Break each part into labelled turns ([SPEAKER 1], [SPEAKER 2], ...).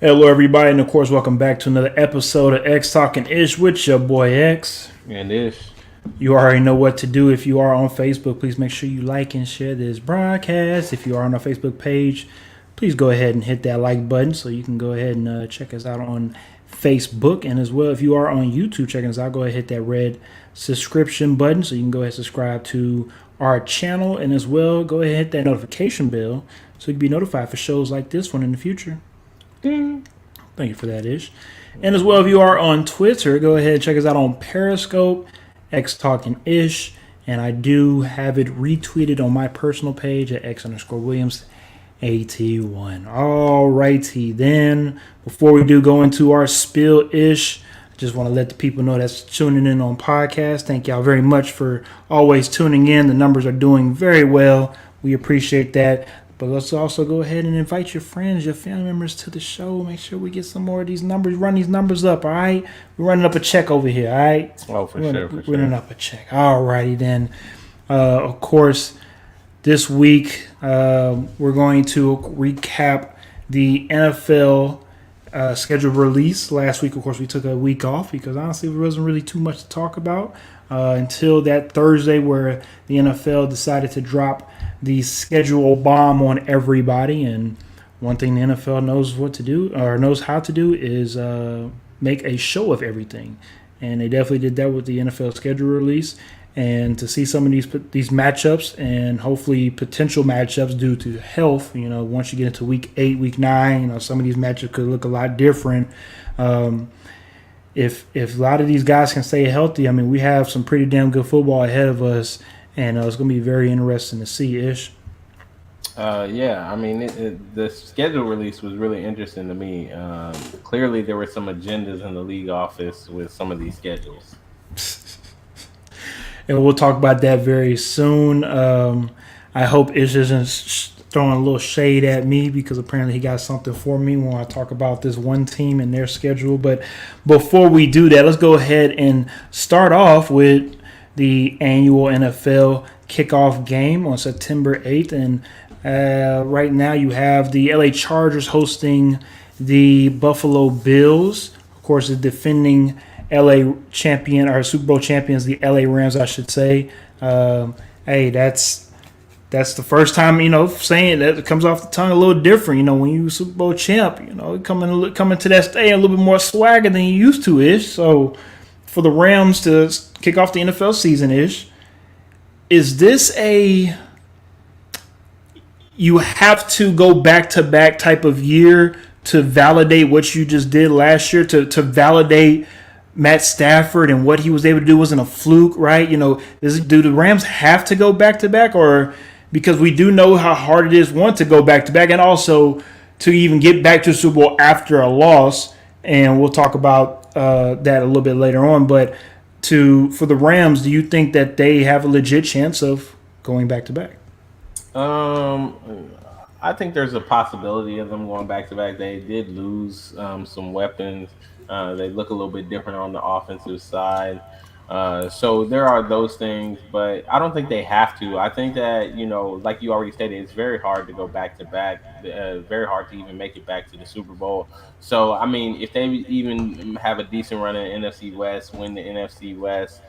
[SPEAKER 1] Hello, everybody, and of course, welcome back to another episode of X Talking Ish with your boy X.
[SPEAKER 2] And Ish.
[SPEAKER 1] You already know what to do. If you are on Facebook, please make sure you like and share this broadcast. If you are on our Facebook page, please go ahead and hit that like button so you can go ahead and check us out on Facebook. And as well, if you are on YouTube checking us out, go ahead and hit that red subscription button so you can go ahead and subscribe to our channel. And as well, go ahead and hit that notification bell so you can be notified for shows like this one in the future.
[SPEAKER 2] Ding.
[SPEAKER 1] Thank you for that, Ish. And as well, if you are on Twitter, go ahead and check us out on Periscope, X Talking Ish. And I do have it retweeted on my personal page at X_Williams81. All righty, then, before we do go into our spill Ish, I just want to let the people know that's tuning in on podcast. Thank y'all very much for always tuning in. The numbers are doing very well. We appreciate that. But let's also go ahead and invite your friends, your family members to the show. Make sure we get some more of these numbers. Run these numbers up, all right? We're running up a check over here, all right?
[SPEAKER 2] Oh, for sure.
[SPEAKER 1] We're running up a check. All righty, then. Of course, this week we're going to recap the NFL schedule release. Last week, of course, we took a week off because honestly, there wasn't really too much to talk about until that Thursday where the NFL decided to drop the schedule bomb on everybody. And one thing the NFL knows what to do or knows how to do is make a show of everything. And they definitely did that with the NFL schedule release. And to see some of these matchups and hopefully potential matchups due to health, once you get into week 8, week 9, some of these matchups could look a lot different. If a lot of these guys can stay healthy, we have some pretty damn good football ahead of us, and it's going to be very interesting to see, Ish.
[SPEAKER 2] The schedule release was really interesting to me. Clearly, there were some agendas in the league office with some of these schedules.
[SPEAKER 1] And we'll talk about that very soon. I hope Ish isn't throwing a little shade at me because apparently he got something for me when I talk about this one team and their schedule. But before we do that, let's go ahead and start off with the annual NFL Kickoff Game on September 8th. And right now you have the LA Chargers hosting the Buffalo Bills. Of course, the defending LA champion, or Super Bowl champions, the LA Rams, I should say. Hey, that's the first time, saying that it comes off the tongue a little different. When you Super Bowl champ, coming to that stage a little bit more swagger than you used to, Ish. So for the Rams to kick off the NFL season, Ish, is this you have to go back-to-back type of year to validate what you just did last year, to validate Matt Stafford and what he was able to do wasn't a fluke, right? Do the Rams have to go back-to-back, or because we do know how hard it is, one, to go back-to-back, and also to even get back to the Super Bowl after a loss, and we'll talk about that a little bit later on. But for the Rams, do you think that they have a legit chance of going back-to-back?
[SPEAKER 2] I think there's a possibility of them going back-to-back. They did lose some weapons. They look a little bit different on the offensive side. So there are those things, but I don't think they have to. I think that, like you already stated, it's very hard to go back-to-back, very hard to even make it back to the Super Bowl. So, if they even have a decent run in the NFC West, win the NFC West,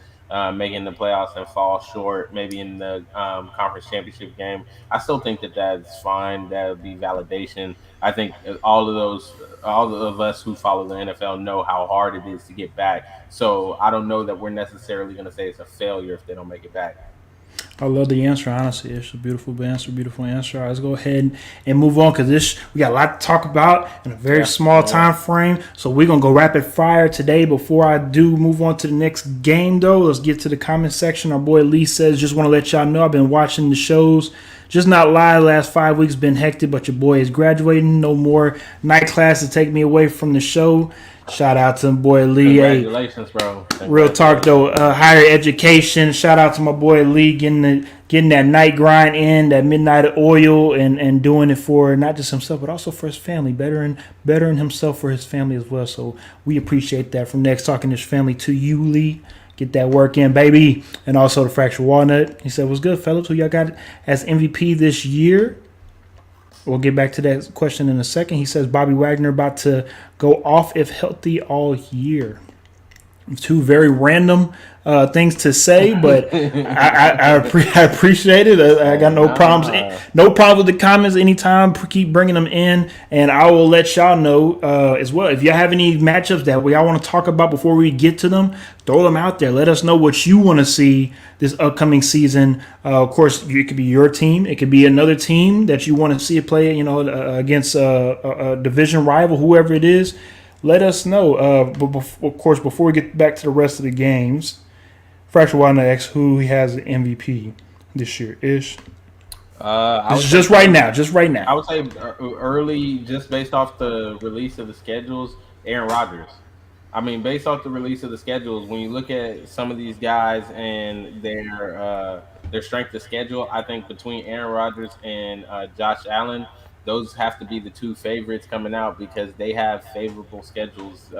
[SPEAKER 2] making the playoffs and fall short, maybe in the conference championship game, I still think that that's fine. That would be validation. I think all of us who follow the NFL know how hard it is to get back. So I don't know that we're necessarily going to say it's a failure if they don't make it back.
[SPEAKER 1] I love the answer, honestly. It's a beautiful answer. All right, let's go ahead and move on because we got a lot to talk about in a very small time frame. So we're going to go rapid fire today. Before I do move on to the next game, though, let's get to the comment section. Our boy Lee says, just want to let y'all know I've been watching the shows. Just not lie, the last 5 weeks been hectic, but your boy is graduating. No more night class to take me away from the show. Shout out to my boy Lee.
[SPEAKER 2] Congratulations, bro.
[SPEAKER 1] Real talk though, higher education. Shout out to my boy Lee getting that night grind in, that midnight oil, and doing it for not just himself but also for his family, bettering himself for his family as well. So we appreciate that. From Next Talking His Family to you, Lee. Get that work in, baby. And also the Fractured Walnut. He said, "What's good, fellas? Who y'all got as MVP this year?" We'll get back to that question in a second. He says Bobby Wagner about to go off if healthy all year. Two very random things to say, but I appreciate it. I got no problems. No problem with the comments anytime. Keep bringing them in, and I will let y'all know as well. If y'all have any matchups that y'all want to talk about before we get to them, throw them out there. Let us know what you want to see this upcoming season. Of course, it could be your team. It could be another team that you want to see it play, against a division rival, whoever it is. Let us know. But of course, before we get back to the rest of the games, Fracture wanted to ask who he has the MVP this year. Ish. This is just right now. Just right now.
[SPEAKER 2] I would say early, just based off the release of the schedules, Aaron Rodgers. I mean, based off the release of the schedules, when you look at some of these guys and their strength of schedule, I think between Aaron Rodgers and Josh Allen, those have to be the two favorites coming out because they have favorable schedules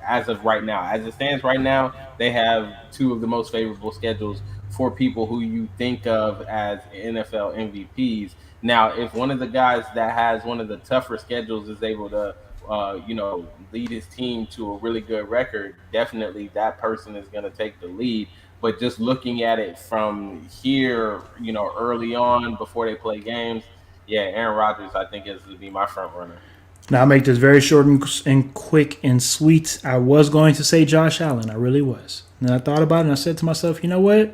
[SPEAKER 2] as of right now. As it stands right now, they have two of the most favorable schedules for people who you think of as NFL MVPs. Now, if one of the guys that has one of the tougher schedules is able to, lead his team to a really good record, definitely that person is going to take the lead. But just looking at it from here, early on before they play games, yeah, Aaron Rodgers, I think, is to be my front runner.
[SPEAKER 1] Now, I'll make this very short and quick and sweet. I was going to say Josh Allen. I really was. And I thought about it, and I said to myself, you know what?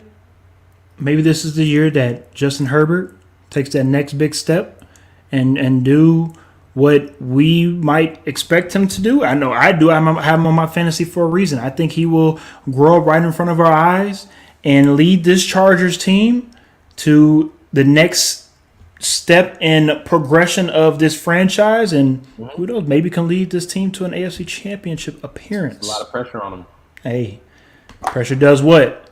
[SPEAKER 1] Maybe this is the year that Justin Herbert takes that next big step and do what we might expect him to do. I know I do. I have him on my fantasy for a reason. I think he will grow up right in front of our eyes and lead this Chargers team to the next step in progression of this franchise, and who knows, maybe can lead this team to an AFC Championship appearance.
[SPEAKER 2] There's a lot of pressure on him.
[SPEAKER 1] Hey, pressure does what?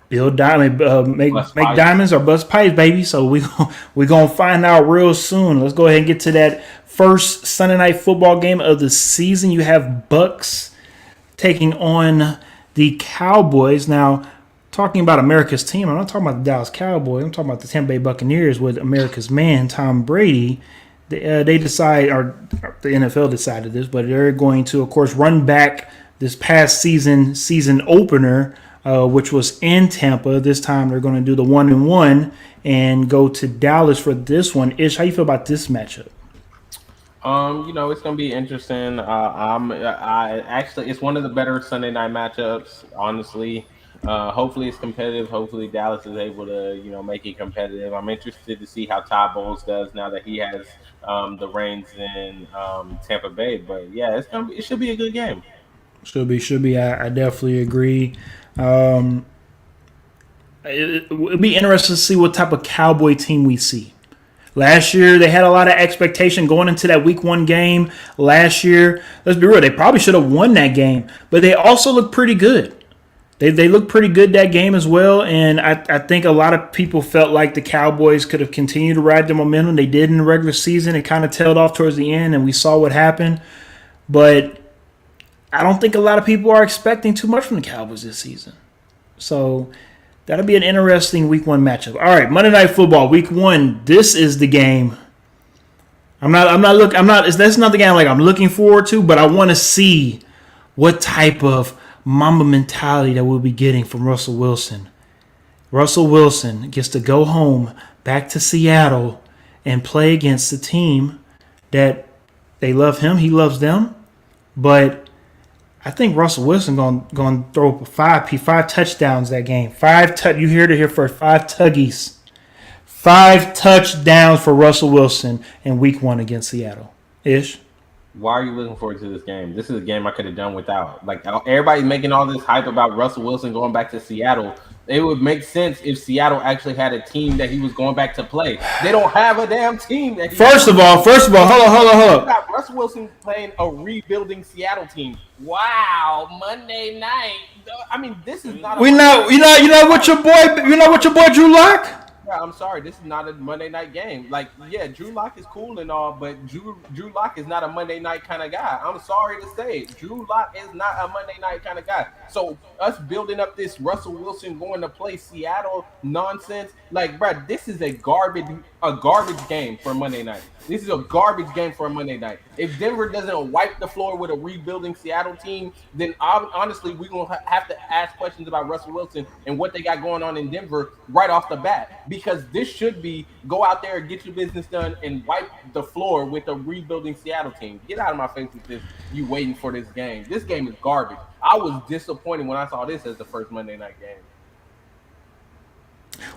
[SPEAKER 1] Build diamond, make diamonds or bust pipes, baby. So we gonna find out real soon. Let's go ahead and get to that first Sunday night football game of the season. You have Bucks taking on the Cowboys. Now, talking about America's team, I'm not talking about the Dallas Cowboys. I'm talking about the Tampa Bay Buccaneers with America's man, Tom Brady. They decide, or the NFL decided this, but they're going to, of course, run back this past season opener, which was in Tampa. This time they're going to do the 1-1 and go to Dallas for this one. Ish, how you feel about this matchup?
[SPEAKER 2] It's going to be interesting. It's one of the better Sunday night matchups, honestly. Hopefully it's competitive. Hopefully Dallas is able to, make it competitive. I'm interested to see how Todd Bowles does now that he has the reins in Tampa Bay. But yeah, it should be a good game.
[SPEAKER 1] Should be. I definitely agree. It'll be interesting to see what type of Cowboy team we see. Last year, they had a lot of expectation going into that Week 1 game. Last year, let's be real, they probably should have won that game. But they also look pretty good. They look pretty good that game as well, and I think a lot of people felt like the Cowboys could have continued to ride the momentum they did in the regular season. It kind of tailed off towards the end, and we saw what happened. But I don't think a lot of people are expecting too much from the Cowboys this season. So that'll be an interesting Week 1 matchup. All right, Monday Night Football, Week 1. This is the game. That's not the game I'm looking forward to, but I want to see what type of Mamba mentality that we'll be getting from Russell Wilson. Russell Wilson gets to go home back to Seattle and play against the team that they love him, he loves them, but I think Russell Wilson going to throw five touchdowns that game. You heard it here first. 5 tuggies. 5 touchdowns for Russell Wilson in Week 1 against Seattle. Ish.
[SPEAKER 2] Why are you looking forward to this game? This is a game I could have done without. Like, everybody's making all this hype about Russell Wilson going back to Seattle. It would make sense if Seattle actually had a team that he was going back to play. They don't have a damn team.
[SPEAKER 1] First of all, hold on.
[SPEAKER 2] Got Russell Wilson playing a rebuilding Seattle team. Wow, Monday night. I mean, this is not.
[SPEAKER 1] You know what your boy Drew Lock.
[SPEAKER 2] Yeah, I'm sorry, this is not a Monday night game. Like, yeah, Drew Lock is cool and all, but Drew Lock is not a Monday night kind of guy. I'm sorry to say, Drew Lock is not a Monday night kind of guy. So us building up this Russell Wilson going to play Seattle nonsense, like, bro, this is a garbage. a garbage game for Monday night. This is a garbage game for a Monday night. If Denver doesn't wipe the floor with a rebuilding Seattle team, then honestly, we're going to have to ask questions about Russell Wilson and what they got going on in Denver right off the bat. Because this should be go out there and get your business done and wipe the floor with a rebuilding Seattle team. Get out of my face with this. You waiting for this game. This game is garbage. I was disappointed when I saw this as the first Monday night game.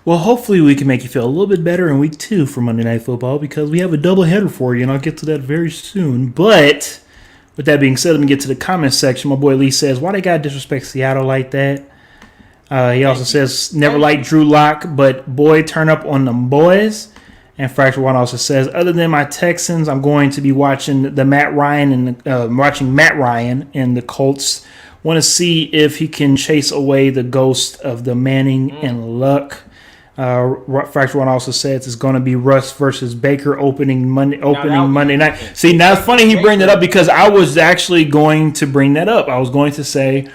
[SPEAKER 1] Well, hopefully we can make you feel a little bit better in week 2 for Monday Night Football because we have a doubleheader for you, and I'll get to that very soon. But with that being said, let me get to the comment section. My boy Lee says, why they got to disrespect Seattle like that? He also says, never liked Drew Lock, but boy, turn up on them boys. And Fracture One also says, other than my Texans, I'm going to be watching Matt Ryan and the Colts. Want to see if he can chase away the ghost of the Manning and Luck. Fracture One also says it's going to be Russ versus Baker opening Monday night. See, now it's funny he bring that up because I was actually going to bring that up. I was going to say,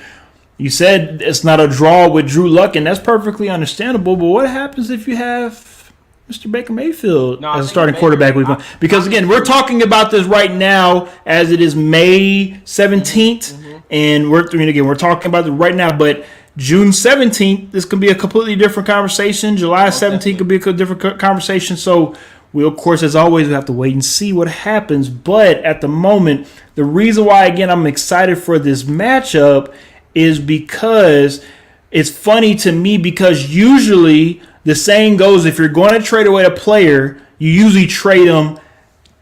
[SPEAKER 1] you said it's not a draw with Drew Luck, and that's perfectly understandable. But what happens if you have Mr. Baker Mayfield as a starting quarterback? Because again, we're talking about this right now as it is May 17th, and we're talking about it right now, but June 17th, this could be a completely different conversation. July 17th could be a different conversation. So we, of course, as always, we have to wait and see what happens. But at the moment, the reason why, again, I'm excited for this matchup is because it's funny to me because usually the saying goes, if you're going to trade away a player, you usually trade them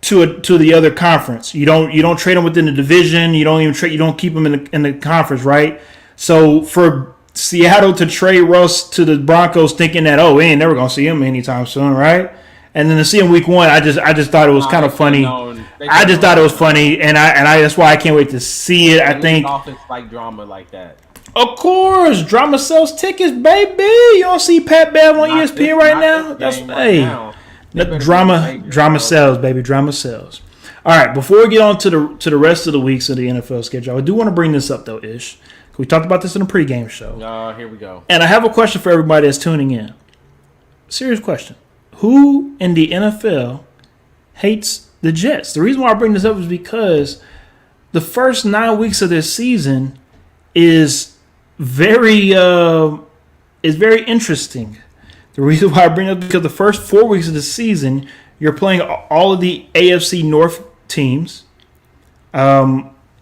[SPEAKER 1] to the other conference. You don't trade them within the division. You don't keep them in the conference, right? So for Seattle to trade Russ to the Broncos, thinking that we ain't never gonna see him anytime soon, right? And then to see him week 1, I just thought it was kind of funny. I just thought it was funny, and I that's why I can't wait to see it. I think
[SPEAKER 2] offense like drama like that.
[SPEAKER 1] Of course, drama sells tickets, baby. You don't see Pat Bev on ESPN right now. That's drama sells, baby. Drama sells. All right, before we get on to the rest of the weeks of the NFL schedule, I do want to bring this up though, Ish. We talked about this in a pregame show.
[SPEAKER 2] Here we go.
[SPEAKER 1] And I have a question for everybody that's tuning in. Serious question. Who in the NFL hates the Jets? The reason why I bring this up is because the first 9 weeks of this season is very interesting. The reason why I bring it up is because the first 4 weeks of the season, you're playing all of the AFC North teams.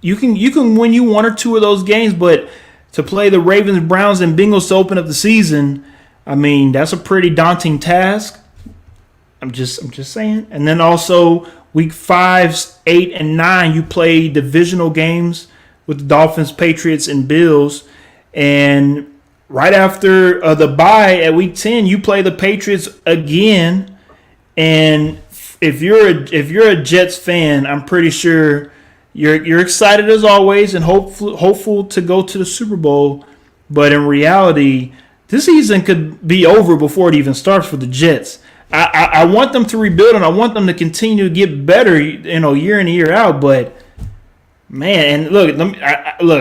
[SPEAKER 1] You can win you 1 or 2 of those games, but to play the Ravens, Browns, and Bengals to open up the season, I mean, that's a pretty daunting task. I'm just saying. And then also week 5, 8, and 9, you play divisional games with the Dolphins, Patriots, and Bills. And right after the bye at week 10, you play the Patriots again. And if you're a Jets fan, I'm pretty sure you're excited as always and hopeful to go to the Super Bowl. But in reality, this season could be over before it even starts for the Jets. I want them to rebuild and I want them to continue to get better, year in and year out. But man, and look,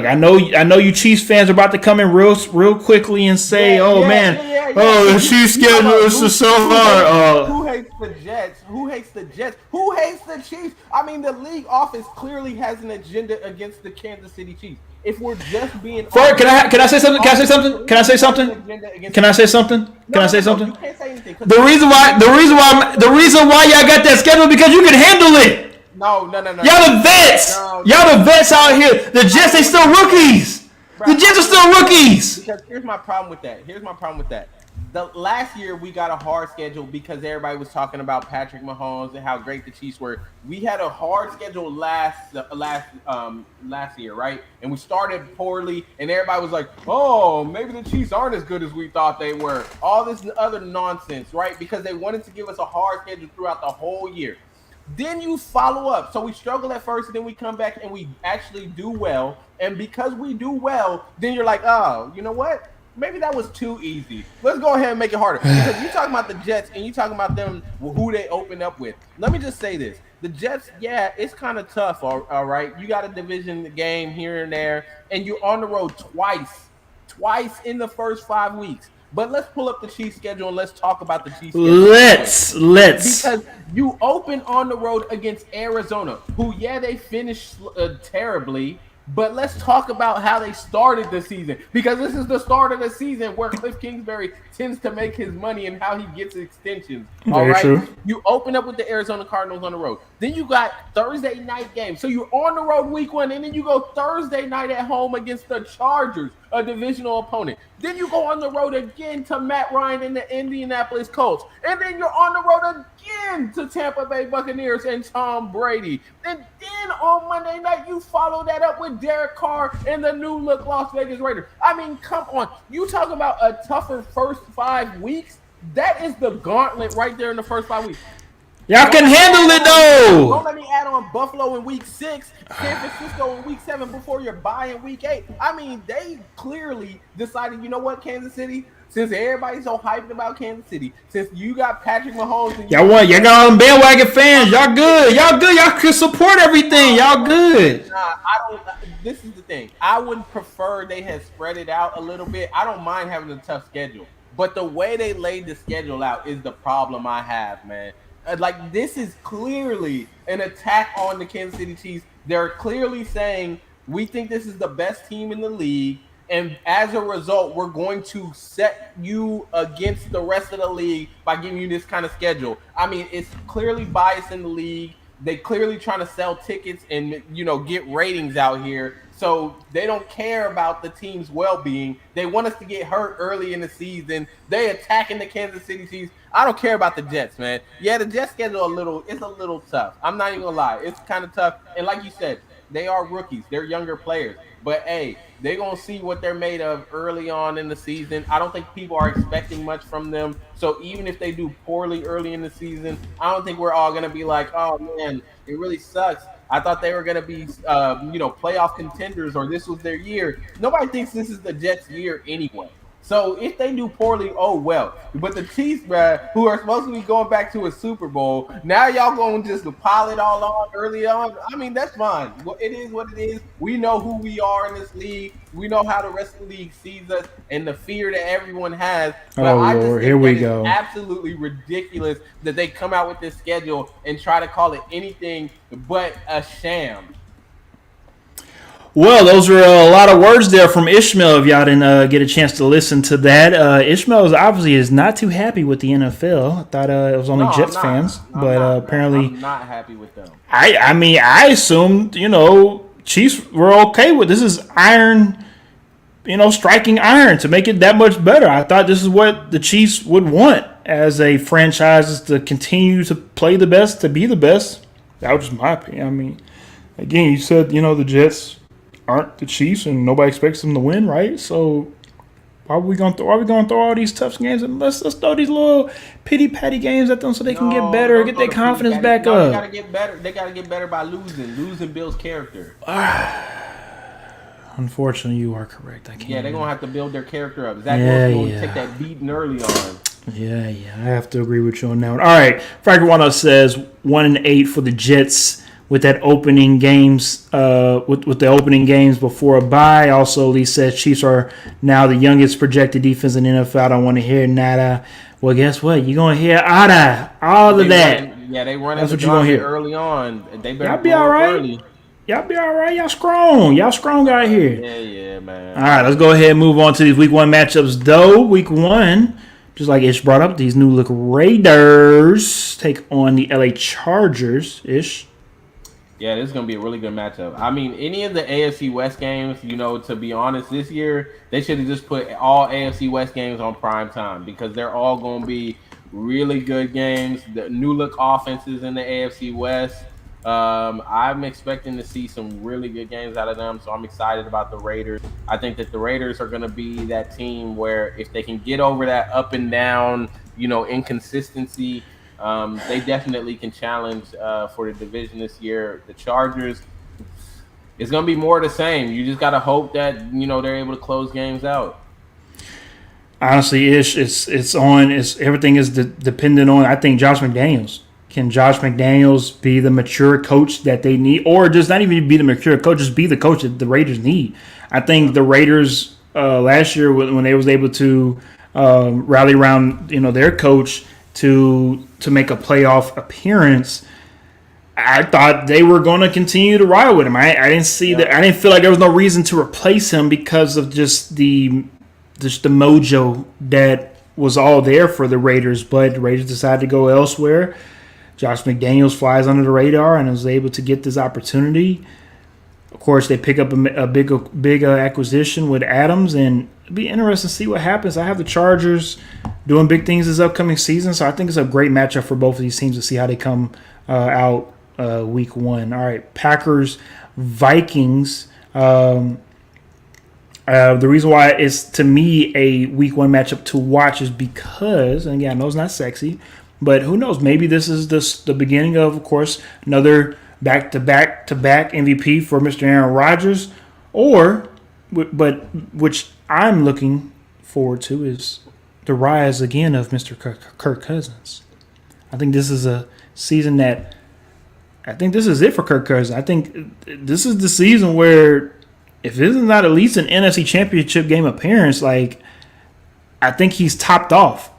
[SPEAKER 1] I know you Chiefs fans are about to come in real quickly and say, the Chiefs schedule is so hard.
[SPEAKER 2] Who hates the Jets? Who hates the Jets? Who hates the Chiefs? I mean, the league office clearly has an agenda against the Kansas City Chiefs. If we're just being
[SPEAKER 1] Fred, can I say something? Can I say something? Can I say something? Can I say something? Can I say something?
[SPEAKER 2] You can't say anything.
[SPEAKER 1] The reason why y'all got that schedule because you can handle it.
[SPEAKER 2] No.
[SPEAKER 1] Y'all the vets. Y'all the vets out here. The Jets, they still rookies. The Jets are still rookies.
[SPEAKER 2] Because here's my problem with that. The last year we got a hard schedule because everybody was talking about Patrick Mahomes and how great the Chiefs were. We had a hard schedule last year, right? And we started poorly, and everybody was like, "Oh, maybe the Chiefs aren't as good as we thought they were." All this other nonsense, right? Because they wanted to give us a hard schedule throughout the whole year. Then you follow up. So we struggle at first, and then we come back and we actually do well. And because we do well, then you're like, "Oh, you know what? Maybe that was too easy. Let's go ahead and make it harder." Because you talking about the Jets and you talking about them, who they open up with. Let me just say this. The Jets, it's kind of tough, all right? You got a division game here and there, and you're on the road twice in the first 5 weeks. But let's pull up the Chiefs schedule and let's talk about the Chiefs schedule.
[SPEAKER 1] Let's.
[SPEAKER 2] Because you open on the road against Arizona, who, they finished terribly. But let's talk about how they started the season, because this is the start of the season where Cliff Kingsbury tends to make his money and how he gets extensions. All right,
[SPEAKER 1] true.
[SPEAKER 2] You open up with the Arizona Cardinals on the road. Then you got Thursday night games. So you're on the road week 1, and then you go Thursday night at home against the Chargers, a divisional opponent. Then you go on the road again to Matt Ryan and the Indianapolis Colts. And then you're on the road again to Tampa Bay Buccaneers and Tom Brady. And then on Monday night, you follow that up with Derek Carr and the new look Las Vegas Raiders. I mean, come on. You talk about a tougher first 5 weeks. That is the gauntlet right there in the first 5 weeks.
[SPEAKER 1] Y'all can handle it, though.
[SPEAKER 2] Don't let me add on Buffalo in week 6, San Francisco in week 7 before you're buying week 8. I mean, they clearly decided, you know what, Kansas City? Since everybody's so hyped about Kansas City, since you got Patrick Mahomes, and
[SPEAKER 1] y'all got all them bandwagon fans. Y'all good. Y'all can support everything. Y'all good.
[SPEAKER 2] I don't. This is the thing. I would prefer they had spread it out a little bit. I don't mind having a tough schedule, but the way they laid the schedule out is the problem I have, man. Like, this is clearly an attack on the Kansas City Chiefs. They're clearly saying, we think this is the best team in the league, and as a result, we're going to set you against the rest of the league by giving you this kind of schedule. I mean, it's clearly biased in the league. They clearly trying to sell tickets and, get ratings out here. So they don't care about the team's well-being. They want us to get hurt early in the season. They attacking the Kansas City Chiefs. I don't care about the Jets, man. Yeah, the Jets schedule it's a little tough. I'm not even gonna lie. It's kind of tough. And like you said, they are rookies. They're younger players. But, hey, they're going to see what they're made of early on in the season. I don't think people are expecting much from them. So even if they do poorly early in the season, I don't think we're all going to be like, oh, man, it really sucks. I thought they were going to be, playoff contenders, or this was their year. Nobody thinks this is the Jets' year anyway. So if they do poorly, oh well. But the Chiefs, bruh, who are supposed to be going back to a Super Bowl, now y'all going to just pile it all on early on. I mean, that's fine. It is what it is. We know who we are in this league. We know how the rest of the league sees us and the fear that everyone has. But I just think
[SPEAKER 1] here we
[SPEAKER 2] go. It's absolutely ridiculous that they come out with this schedule and try to call it anything but a sham.
[SPEAKER 1] Well, those were a lot of words there from Ishmael. If y'all didn't get a chance to listen to that, Ishmael obviously is not too happy with the NFL. I thought it was only Jets fans, but apparently
[SPEAKER 2] I'm not happy with them.
[SPEAKER 1] I mean, I assumed Chiefs were okay with this. Is iron, striking iron to make it that much better. I thought this is what the Chiefs would want as a franchise, is to continue to play the best, to be the best. That was just my opinion. I mean, again, you said the Jets aren't the Chiefs, and nobody expects them to win, right? So why are we gonna throw all these tough games? And let's throw these little pity patty games at them so they can get better, get their confidence back up.
[SPEAKER 2] They gotta get better. They gotta get better by losing. Losing builds character.
[SPEAKER 1] Unfortunately, you are correct. I can't.
[SPEAKER 2] Yeah, they're gonna have to build their character up. Zach Wilson's going to take that beating early on.
[SPEAKER 1] Yeah, I have to agree with you on that one. All right, Frank Wano says 1-8 for the Jets. With that opening games, with the opening games before a bye. Also, Lee says Chiefs are now the youngest projected defense in the NFL. I don't want to hear nada. Well, guess what? You're gonna hear all of that.
[SPEAKER 2] They run.
[SPEAKER 1] That's what you're gonna hear
[SPEAKER 2] early on. They better
[SPEAKER 1] be all right.
[SPEAKER 2] Early.
[SPEAKER 1] Y'all be all right. Y'all strong out here.
[SPEAKER 2] Yeah, man.
[SPEAKER 1] All right, let's go ahead and move on to these Week 1 matchups. Though Week 1, just like Ish brought up, these new look Raiders take on the LA Chargers. Ish.
[SPEAKER 2] Yeah, this is going to be a really good matchup. I mean, any of the AFC West games, to be honest, this year, they should have just put all AFC West games on prime time, because they're all going to be really good games. The new look offenses in the AFC West. I'm expecting to see some really good games out of them, so I'm excited about the Raiders. I think that the Raiders are going to be that team where if they can get over that up and down, inconsistency, they definitely can challenge for the division this year. The Chargers, it's going to be more of the same. You just got to hope that, they're able to close games out.
[SPEAKER 1] Honestly, Ish, everything is dependent on, I think, Josh McDaniels. Can Josh McDaniels be the mature coach that they need? Or just not even be the mature coach, just be the coach that the Raiders need? I think the Raiders last year, when they was able to rally around their coach to make a playoff appearance, I thought they were going to continue to ride with him. I didn't see that. I didn't feel like there was no reason to replace him because of just the mojo that was all there for the Raiders. But the Raiders decided to go elsewhere. Josh McDaniels flies under the radar and was able to get this opportunity. Of course, they pick up a big acquisition with Adams, and it'll be interesting to see what happens. I have the Chargers doing big things this upcoming season, so I think it's a great matchup for both of these teams to see how they come out week one. All right, Packers, Vikings. The reason why it's, to me, a week one matchup to watch is because, and again, I know it's not sexy, but who knows? Maybe this is the beginning of course, another back-to-back MVP for Mr. Aaron Rodgers, but which I'm looking forward to is the rise again of Mr. Kirk Cousins. I think this is a season I think this is it for Kirk Cousins. I think this is the season where if this is not at least an NFC Championship game appearance, I think he's topped off.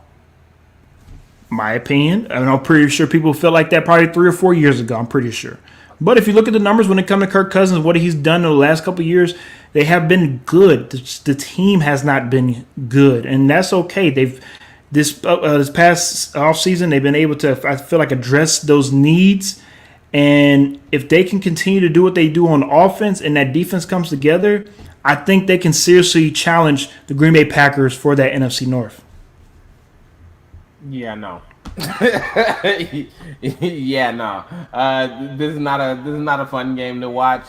[SPEAKER 1] My opinion. I mean, I'm pretty sure people felt like that probably 3 or 4 years ago. I'm pretty sure. But if you look at the numbers when it comes to Kirk Cousins, what he's done in the last couple of years, they have been good. The team has not been good, and that's okay. This past offseason, they've been able to, I feel like, address those needs. And if they can continue to do what they do on offense and that defense comes together, I think they can seriously challenge the Green Bay Packers for that NFC North.
[SPEAKER 2] Yeah, no. Yeah, no. This is not a fun game to watch.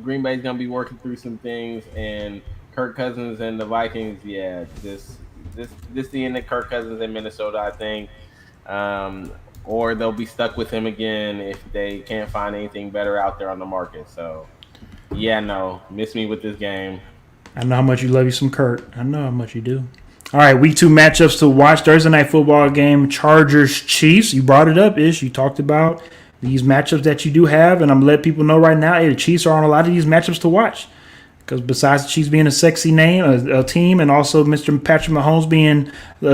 [SPEAKER 2] Green Bay's gonna be working through some things, and Kirk Cousins and the Vikings. Yeah, this the end of Kirk Cousins in Minnesota, I think. Or they'll be stuck with him again if they can't find anything better out there on the market. So, yeah, no. Miss me with this game.
[SPEAKER 1] I know how much you love you some Kurt. I know how much you do. All right, week 2 matchups to watch. Thursday night football game, Chargers-Chiefs. You brought it up, Ish. You talked about these matchups that you do have, and I'm letting people know right now, the Chiefs are on a lot of these matchups to watch. Because besides the Chiefs being a sexy name, a team, and also Mr. Patrick Mahomes being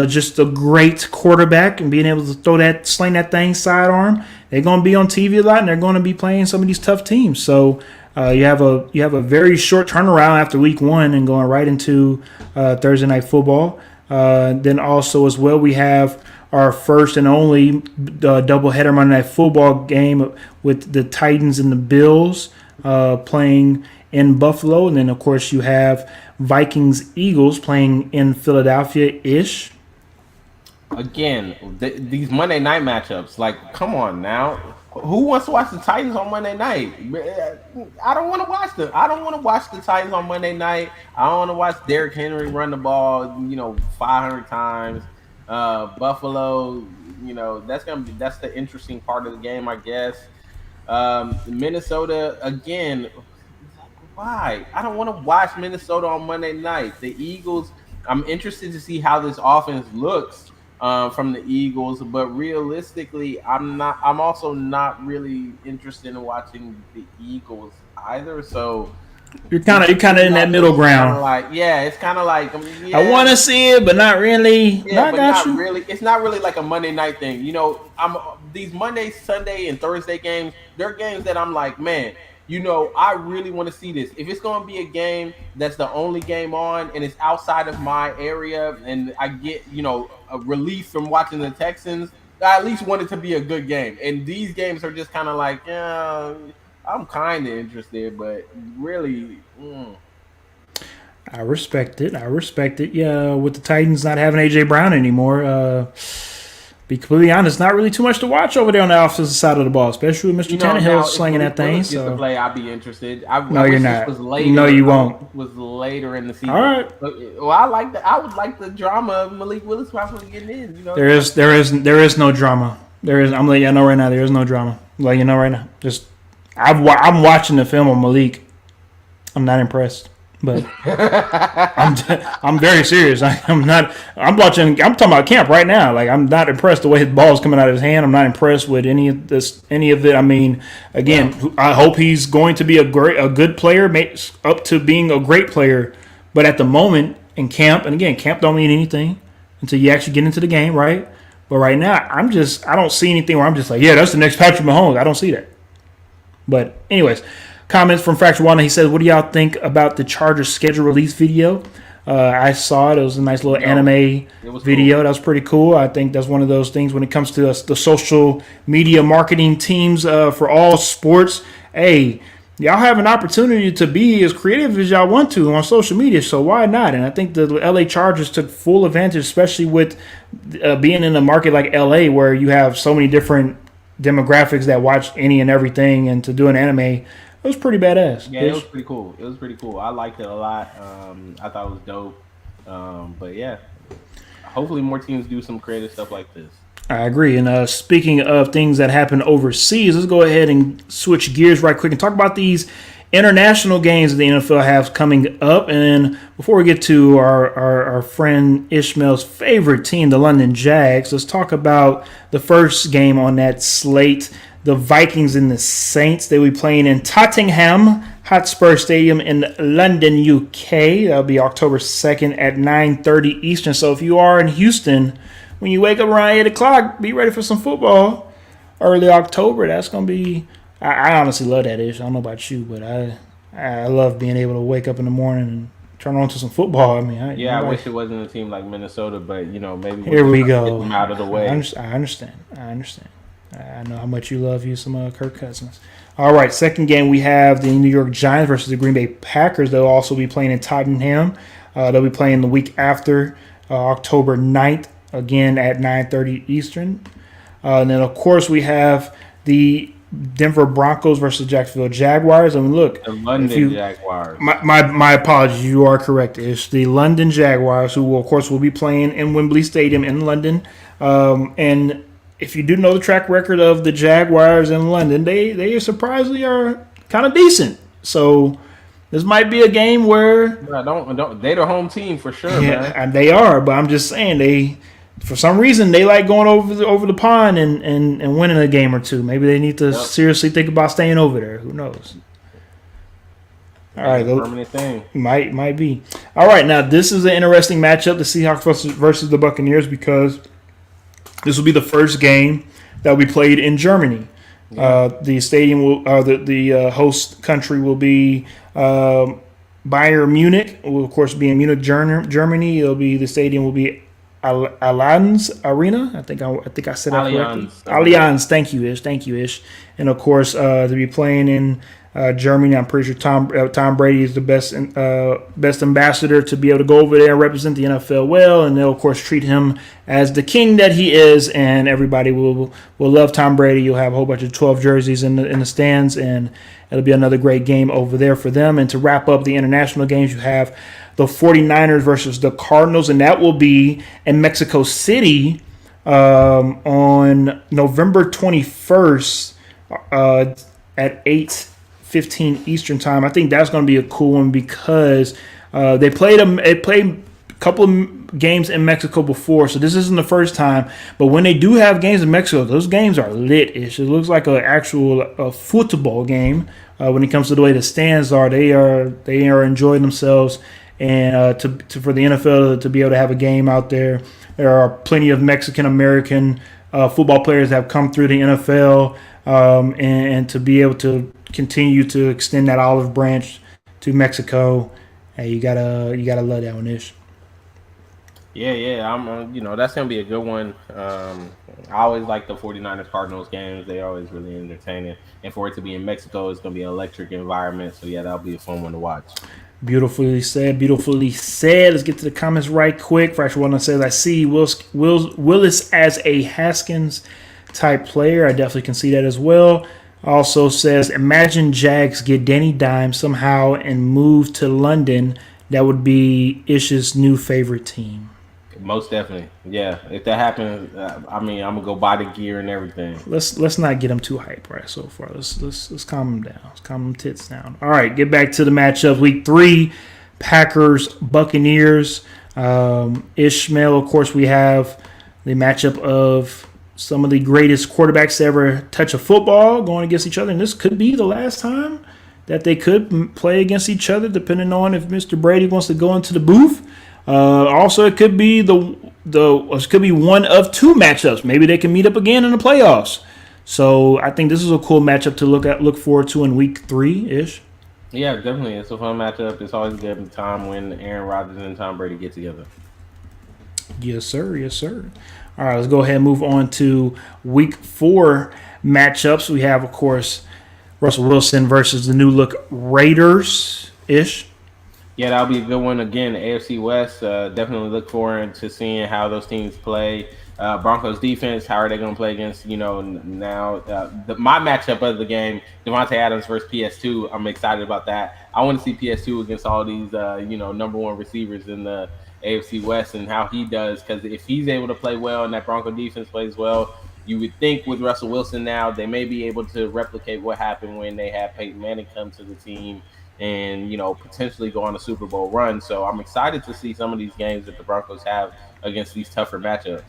[SPEAKER 1] just a great quarterback and being able to sling that thing sidearm, they're going to be on TV a lot, and they're going to be playing some of these tough teams. So you have a very short turnaround after week 1 and going right into Thursday night football. Then also as well, we have our first and only doubleheader Monday night football game with the Titans and the Bills playing in Buffalo. And then, of course, you have Vikings-Eagles playing in Philadelphia-ish.
[SPEAKER 2] Again, these Monday night matchups, come on now. Who wants to watch the Titans on Monday night? I don't want to watch them. I don't want to watch the Titans on Monday night. I don't want to watch Derrick Henry run the ball, 500 times. Buffalo, that's the interesting part of the game, I guess. Minnesota, again, why? I don't want to watch Minnesota on Monday night. The Eagles, I'm interested to see how this offense looks from the Eagles, but realistically, I'm also not really interested in watching the Eagles either. So
[SPEAKER 1] you're kind of in that middle ground.
[SPEAKER 2] It's kind of like
[SPEAKER 1] I want to see it, but not really.
[SPEAKER 2] Yeah, but not really. It's not really like a Monday night thing. These Monday, Sunday, and Thursday games. They're games that I'm like, man. I really want to see this. If it's going to be a game that's the only game on and it's outside of my area and I get, a relief from watching the Texans, I at least want it to be a good game. And these games are just kind of like, yeah, I'm kind of interested, but really.
[SPEAKER 1] I respect it. Yeah, with the Titans not having A.J. Brown anymore, be completely honest, not really too much to watch over there on the offensive side of the ball, especially with Mr. Tannehill slinging that thing.
[SPEAKER 2] So to play, I'd be interested.
[SPEAKER 1] No, you're not. No, you won't.
[SPEAKER 2] Was later in the season.
[SPEAKER 1] All right.
[SPEAKER 2] Well, I would like the drama of Malik Willis probably getting in.
[SPEAKER 1] There is no drama. I'm letting you know right now. There is no drama. I'm letting you know right now. I'm watching the film on Malik. I'm not impressed. But I'm very serious. I'm talking about camp right now. I'm not impressed the way his ball's coming out of his hand. I'm not impressed with any of it. I mean, again, I hope he's going to be a good player, up to being a great player. But at the moment, in camp. And again, camp don't mean anything until you actually get into the game, right? But right now, I don't see anything where I'm just like, yeah, that's the next Patrick Mahomes. I don't see that. But anyways, comments from Fracture One. He says, what do y'all think about the Chargers schedule release video? I saw it. It was a nice little anime video. Cool. That was pretty cool. I think that's one of those things when it comes to the social media marketing teams for all sports. Hey, y'all have an opportunity to be as creative as y'all want to on social media, so why not? And I think the LA Chargers took full advantage, especially with being in a market like LA where you have so many different demographics that watch any and everything, and to do an anime, it was pretty badass.
[SPEAKER 2] Yeah, it was pretty cool. I liked it a lot. I thought it was dope. But yeah, hopefully more teams do some creative stuff like this.
[SPEAKER 1] I agree. And speaking of things that happen overseas, let's go ahead and switch gears right quick and talk about these international games that the NFL has coming up. And before we get to our friend Ishmael's favorite team, the London Jags, let's talk about the first game on that slate, the Vikings and the Saints. They will be playing in Tottenham Hotspur Stadium in London, UK. That'll be October 2nd at 9:30 Eastern. So if you are in Houston, when you wake up around 8 o'clock, be ready for some football. Early October, that's going to be... I honestly love that ish. I don't know about you, but I love being able to wake up in the morning and turn on to some football. I mean,
[SPEAKER 2] I wish it wasn't a team like Minnesota, but, maybe
[SPEAKER 1] here we go.
[SPEAKER 2] Get them out of the way.
[SPEAKER 1] I understand. I know how much you love you some Kirk Cousins. All right, second game we have the New York Giants versus the Green Bay Packers. They'll also be playing in Tottenham. They'll be playing the week after, October 9th. Again at 9:30 Eastern. And then, of course, we have the Denver Broncos versus Jacksonville Jaguars. I mean, look.
[SPEAKER 2] The London Jaguars.
[SPEAKER 1] My apologies. You are correct. It's the London Jaguars who, of course, will be playing in Wembley Stadium in London. And if you do know the track record of the Jaguars in London, they surprisingly are kind of decent. So this might be a game where...
[SPEAKER 2] They're the home team for sure, man.
[SPEAKER 1] And they are, but I'm just saying for some reason, they like going over the pond and winning a game or two. Maybe they need to seriously think about staying over there. Who knows? All right,
[SPEAKER 2] permanent thing.
[SPEAKER 1] Might be. All right, now this is an interesting matchup: the Seahawks versus the Buccaneers, because this will be the first game that will be played in Germany. Yeah. The stadium will, the host country will be Bayern Munich. Will of course be in Munich, Germany. The stadium will be Allianz Arena. I think I said that correctly. Allianz. Thank you, Ish. And of course, to be playing in Germany, I'm pretty sure Tom Brady is the best ambassador to be able to go over there and represent the NFL well, and they'll of course treat him as the king that he is, and everybody will love Tom Brady. You'll have a whole bunch of 12 jerseys in the stands, and it'll be another great game over there for them. And to wrap up the international games, you have the 49ers versus the Cardinals, and that will be in Mexico City on November 21st at 8:15 Eastern time. I think that's going to be a cool one because they played a couple of games in Mexico before, so this isn't the first time. But when they do have games in Mexico, those games are lit-ish. It looks like an actual football game when it comes to the way the stands are. They are enjoying themselves. And for the NFL to be able to have a game out there, there are plenty of Mexican-American football players that have come through the NFL, and to be able to continue to extend that olive branch to Mexico, hey, you gotta love that one, Ish.
[SPEAKER 2] Yeah. I'm that's gonna be a good one. I always like the 49ers Cardinals games. They always really entertaining, and for it to be in Mexico, it's gonna be an electric environment. So yeah, that'll be a fun one to watch.
[SPEAKER 1] Beautifully said. Let's get to the comments right quick. Fracture One says, I see Willis as a Haskins type player. I definitely can see that as well. Also says, imagine Jags get Danny Dimes somehow and move to London. That would be Ish's new favorite team.
[SPEAKER 2] Most definitely. Yeah. If that happens, I'm going to go buy the gear and everything.
[SPEAKER 1] Let's not get them too hyped right so far. Let's calm them down. Let's calm them tits down. All right, get back to the matchup. Week 3, Packers, Buccaneers. Ishmael, of course, we have the matchup of some of the greatest quarterbacks to ever touch a football going against each other. And this could be the last time that they could play against each other, depending on if Mr. Brady wants to go into the booth. Also, it could be it could be one of two matchups. Maybe they can meet up again in the playoffs. So I think this is a cool matchup to look forward to in week 3-ish.
[SPEAKER 2] Yeah, definitely. It's a fun matchup. It's always a good time when Aaron Rodgers and Tom Brady get together.
[SPEAKER 1] Yes, sir. Yes, sir. All right, let's go ahead and move on to week 4 matchups. We have, of course, Russell Wilson versus the new look Raiders-ish.
[SPEAKER 2] Yeah, that'll be a good one. Again, the AFC West. Definitely look forward to seeing how those teams play. Broncos defense, how are they going to play against, now my matchup of the game, Devontae Adams versus PS2. I'm excited about that. I want to see PS2 against all these, number one receivers in the AFC West and how he does. Because if he's able to play well and that Bronco defense plays well, you would think with Russell Wilson now, they may be able to replicate what happened when they had Peyton Manning come to the team and, potentially go on a Super Bowl run. So I'm excited to see some of these games that the Broncos have against these tougher matchups.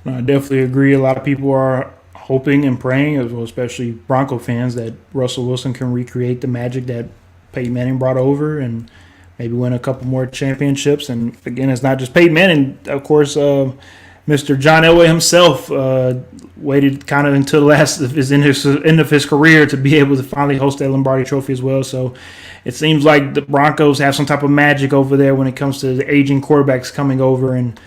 [SPEAKER 1] I definitely agree. A lot of people are hoping and praying, as well, especially Bronco fans, that Russell Wilson can recreate the magic that Peyton Manning brought over and maybe win a couple more championships. And again, it's not just Peyton Manning. Of course, Mr. John Elway himself waited kind of until the last of his end of his career to be able to finally host that Lombardi Trophy as well. So it seems like the Broncos have some type of magic over there when it comes to the aging quarterbacks coming over and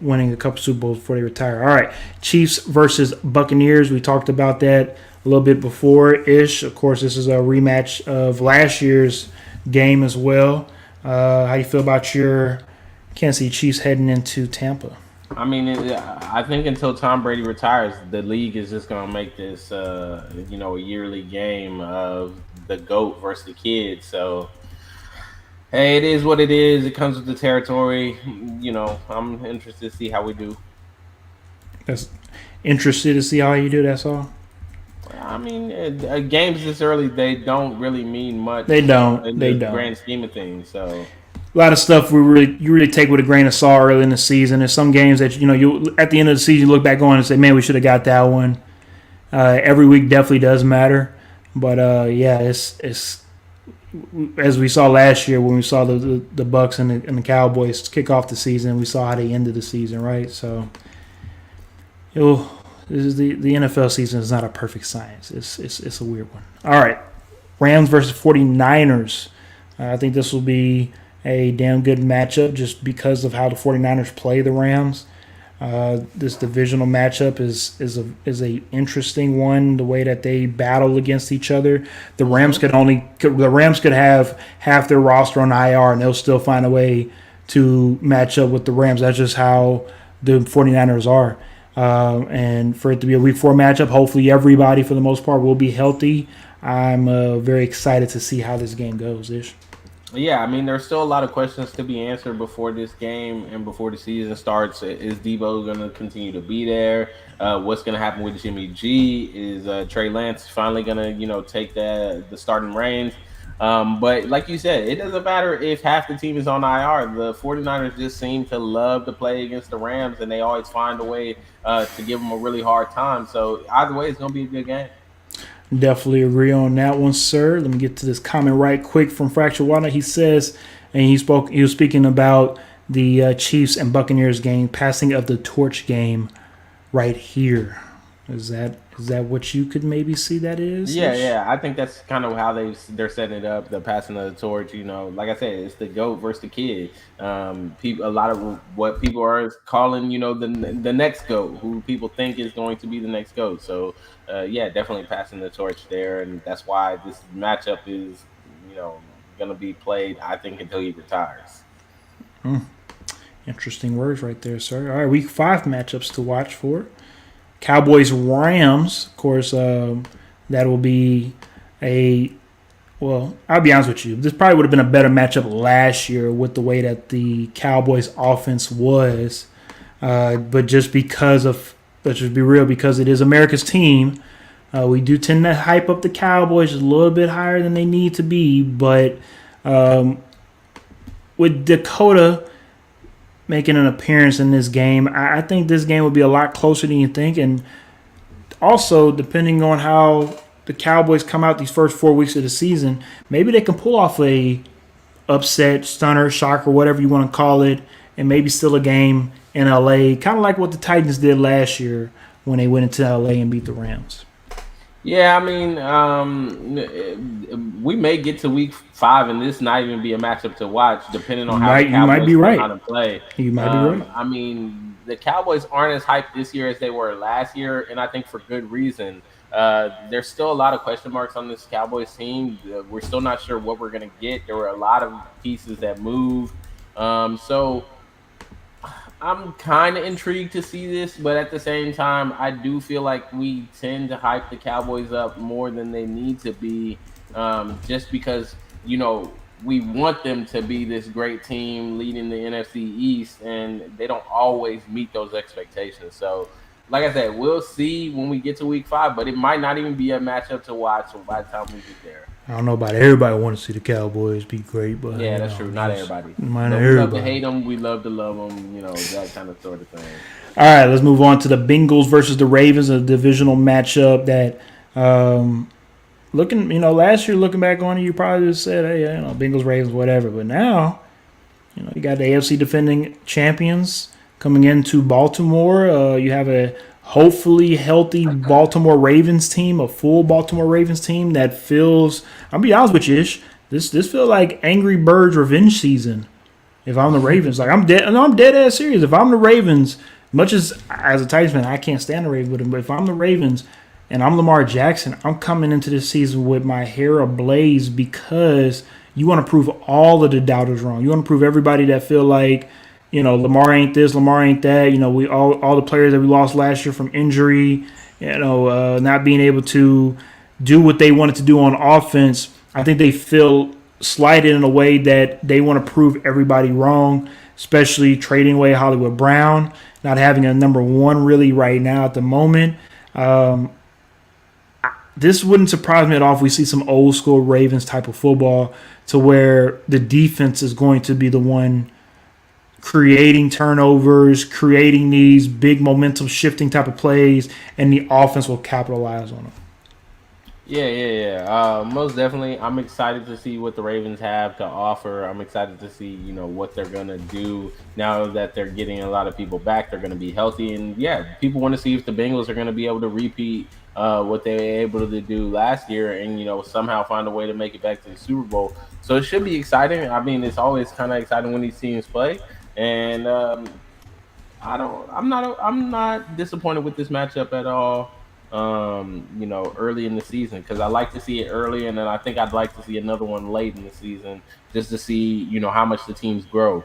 [SPEAKER 1] winning a couple Super Bowls before they retire. All right, Chiefs versus Buccaneers. We talked about that a little bit before-ish. Of course, this is a rematch of last year's game as well. How you feel about your Kansas City Chiefs heading into Tampa?
[SPEAKER 2] I mean, I think until Tom Brady retires, the league is just going to make this, a yearly game of the GOAT versus the kid. So, hey, it is what it is. It comes with the territory. I'm interested to see how we do.
[SPEAKER 1] That's interested to see how you do. That's all.
[SPEAKER 2] I mean, games this early, they don't really mean much.
[SPEAKER 1] They don't.
[SPEAKER 2] In
[SPEAKER 1] the
[SPEAKER 2] grand scheme of things. So
[SPEAKER 1] a lot of stuff you really take with a grain of salt early in the season. There's some games that you at the end of the season you look back on and say, man, we should have got that one. Every week definitely does matter, but it's as we saw last year when we saw the Bucks and the Cowboys kick off the season. We saw how they ended the season, right? So the NFL season is not a perfect science. It's a weird one. All right, Rams versus 49ers. I think this will be a damn good matchup just because of how the 49ers play the Rams. This divisional matchup is a interesting one. The way that they battle against each other, the Rams could have half their roster on IR and they'll still find a way to match up with the Rams. That's just how the 49ers are. And for it to be a Week 4 matchup, hopefully everybody for the most part will be healthy. I'm very excited to see how this game goes, Ish.
[SPEAKER 2] Yeah, I mean, there's still a lot of questions to be answered before this game and before the season starts. Is Debo going to continue to be there? What's going to happen with Jimmy G? Is Trey Lance finally going to, take the starting reins? But like you said, it doesn't matter if half the team is on IR. The 49ers just seem to love to play against the Rams, and they always find a way to give them a really hard time. So either way, it's going to be a good game.
[SPEAKER 1] Definitely agree on that one, sir. Let me get to this comment right quick from Fracture Water. He says, and he was speaking about the Chiefs and Buccaneers game, passing of the torch game right here. Is that what you could maybe see that is?
[SPEAKER 2] Yeah. I think that's kind of how they're setting it up. The passing of the torch. Like I said, it's the GOAT versus the kid. A lot of what people are calling, the next GOAT, who people think is going to be the next GOAT. So, definitely passing the torch there, and that's why this matchup is, going to be played, I think, until he retires.
[SPEAKER 1] Interesting words right there, sir. All right, Week 5 matchups to watch for. Cowboys Rams, of course, that will be I'll be honest with you. This probably would have been a better matchup last year with the way that the Cowboys offense was. But just because let's just be real, because it is America's team, we do tend to hype up the Cowboys a little bit higher than they need to be. But with Dakota making an appearance in this game, I think this game will be a lot closer than you think. And also, depending on how the Cowboys come out these first 4 weeks of the season, maybe they can pull off a upset, stunner, shocker, whatever you want to call it, and maybe still a game in LA, kind of like what the Titans did last year when they went into LA and beat the Rams.
[SPEAKER 2] Yeah, I mean, we may get to week 5 and this not even be a matchup to watch, depending on how the
[SPEAKER 1] You might
[SPEAKER 2] Cowboys
[SPEAKER 1] be
[SPEAKER 2] come
[SPEAKER 1] right.
[SPEAKER 2] out and play.
[SPEAKER 1] You might be right.
[SPEAKER 2] I mean, the Cowboys aren't as hyped this year as they were last year, and I think for good reason. There's still a lot of question marks on this Cowboys team. We're still not sure what we're going to get. There were a lot of pieces that moved. So I'm kind of intrigued to see this, but at the same time, I do feel like we tend to hype the Cowboys up more than they need to be, just because, we want them to be this great team leading the NFC East, and they don't always meet those expectations. So, like I said, we'll see when we get to week 5, but it might not even be a matchup to watch by the time we get there.
[SPEAKER 1] I don't know about everybody want to see the Cowboys be great, but
[SPEAKER 2] yeah, that's true. Not everybody.
[SPEAKER 1] We
[SPEAKER 2] love to hate them. We love to love them. That kind of sort of thing.
[SPEAKER 1] All right, let's move on to the Bengals versus the Ravens, a divisional matchup that, last year looking back on it, you probably just said, hey, Bengals, Ravens, whatever. But now, you got the AFC defending champions coming into Baltimore. You have a hopefully healthy Baltimore Ravens team, a full Baltimore Ravens team that feels, I'll be honest with you, Ish, this feels like Angry Birds revenge season. If I'm the Ravens, I'm dead ass serious. If I'm the Ravens, much as a Titans fan, I can't stand the Ravens with them, but if I'm the Ravens and I'm Lamar Jackson, I'm coming into this season with my hair ablaze because you want to prove all of the doubters wrong. You want to prove everybody that feel like, Lamar ain't this, Lamar ain't that. We all the players that we lost last year from injury, not being able to do what they wanted to do on offense. I think they feel slighted in a way that they want to prove everybody wrong, especially trading away Hollywood Brown, not having a number 1 really right now at the moment. This wouldn't surprise me at all if we see some old school Ravens type of football to where the defense is going to be the one creating turnovers, creating these big momentum shifting type of plays, and the offense will capitalize on them.
[SPEAKER 2] Yeah. Most definitely. I'm excited to see what the Ravens have to offer. I'm excited to see, what they're going to do now that they're getting a lot of people back. They're going to be healthy. And, people want to see if the Bengals are going to be able to repeat what they were able to do last year and, somehow find a way to make it back to the Super Bowl. So it should be exciting. I mean, it's always kind of exciting when these teams play. And I'm not disappointed with this matchup at all. Early in the season, because I like to see it early, and then I think I'd like to see another one late in the season just to see, how much the teams grow.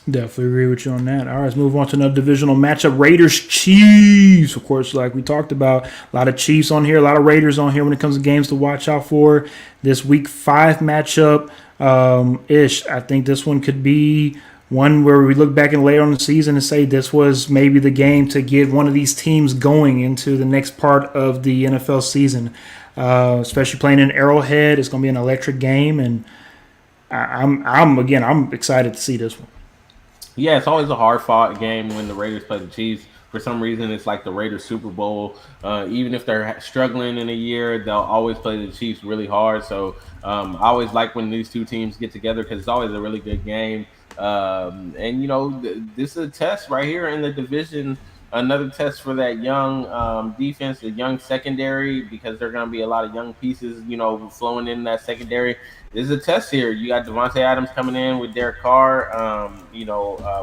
[SPEAKER 1] Definitely agree with you on that. All right, let's move on to another divisional matchup. Raiders-Chiefs. Of course, like we talked about, a lot of Chiefs on here, a lot of Raiders on here when it comes to games to watch out for. This Week 5 matchup, I think this one could be one where we look back and later on the season and say this was maybe the game to get one of these teams going into the next part of the NFL season, especially playing in Arrowhead. It's going to be an electric game, and I'm excited to see this one.
[SPEAKER 2] Yeah, it's always a hard-fought game when the Raiders play the Chiefs. For some reason, it's like the Raiders Super Bowl. Even if they're struggling in a year, they'll always play the Chiefs really hard. So I always like when these two teams get together because it's always a really good game. This is a test right here in the division, another test for that young defense, the young secondary, because there are going to be a lot of young pieces, flowing in that secondary. This is a test here. You got Devontae Adams coming in with Derek Carr,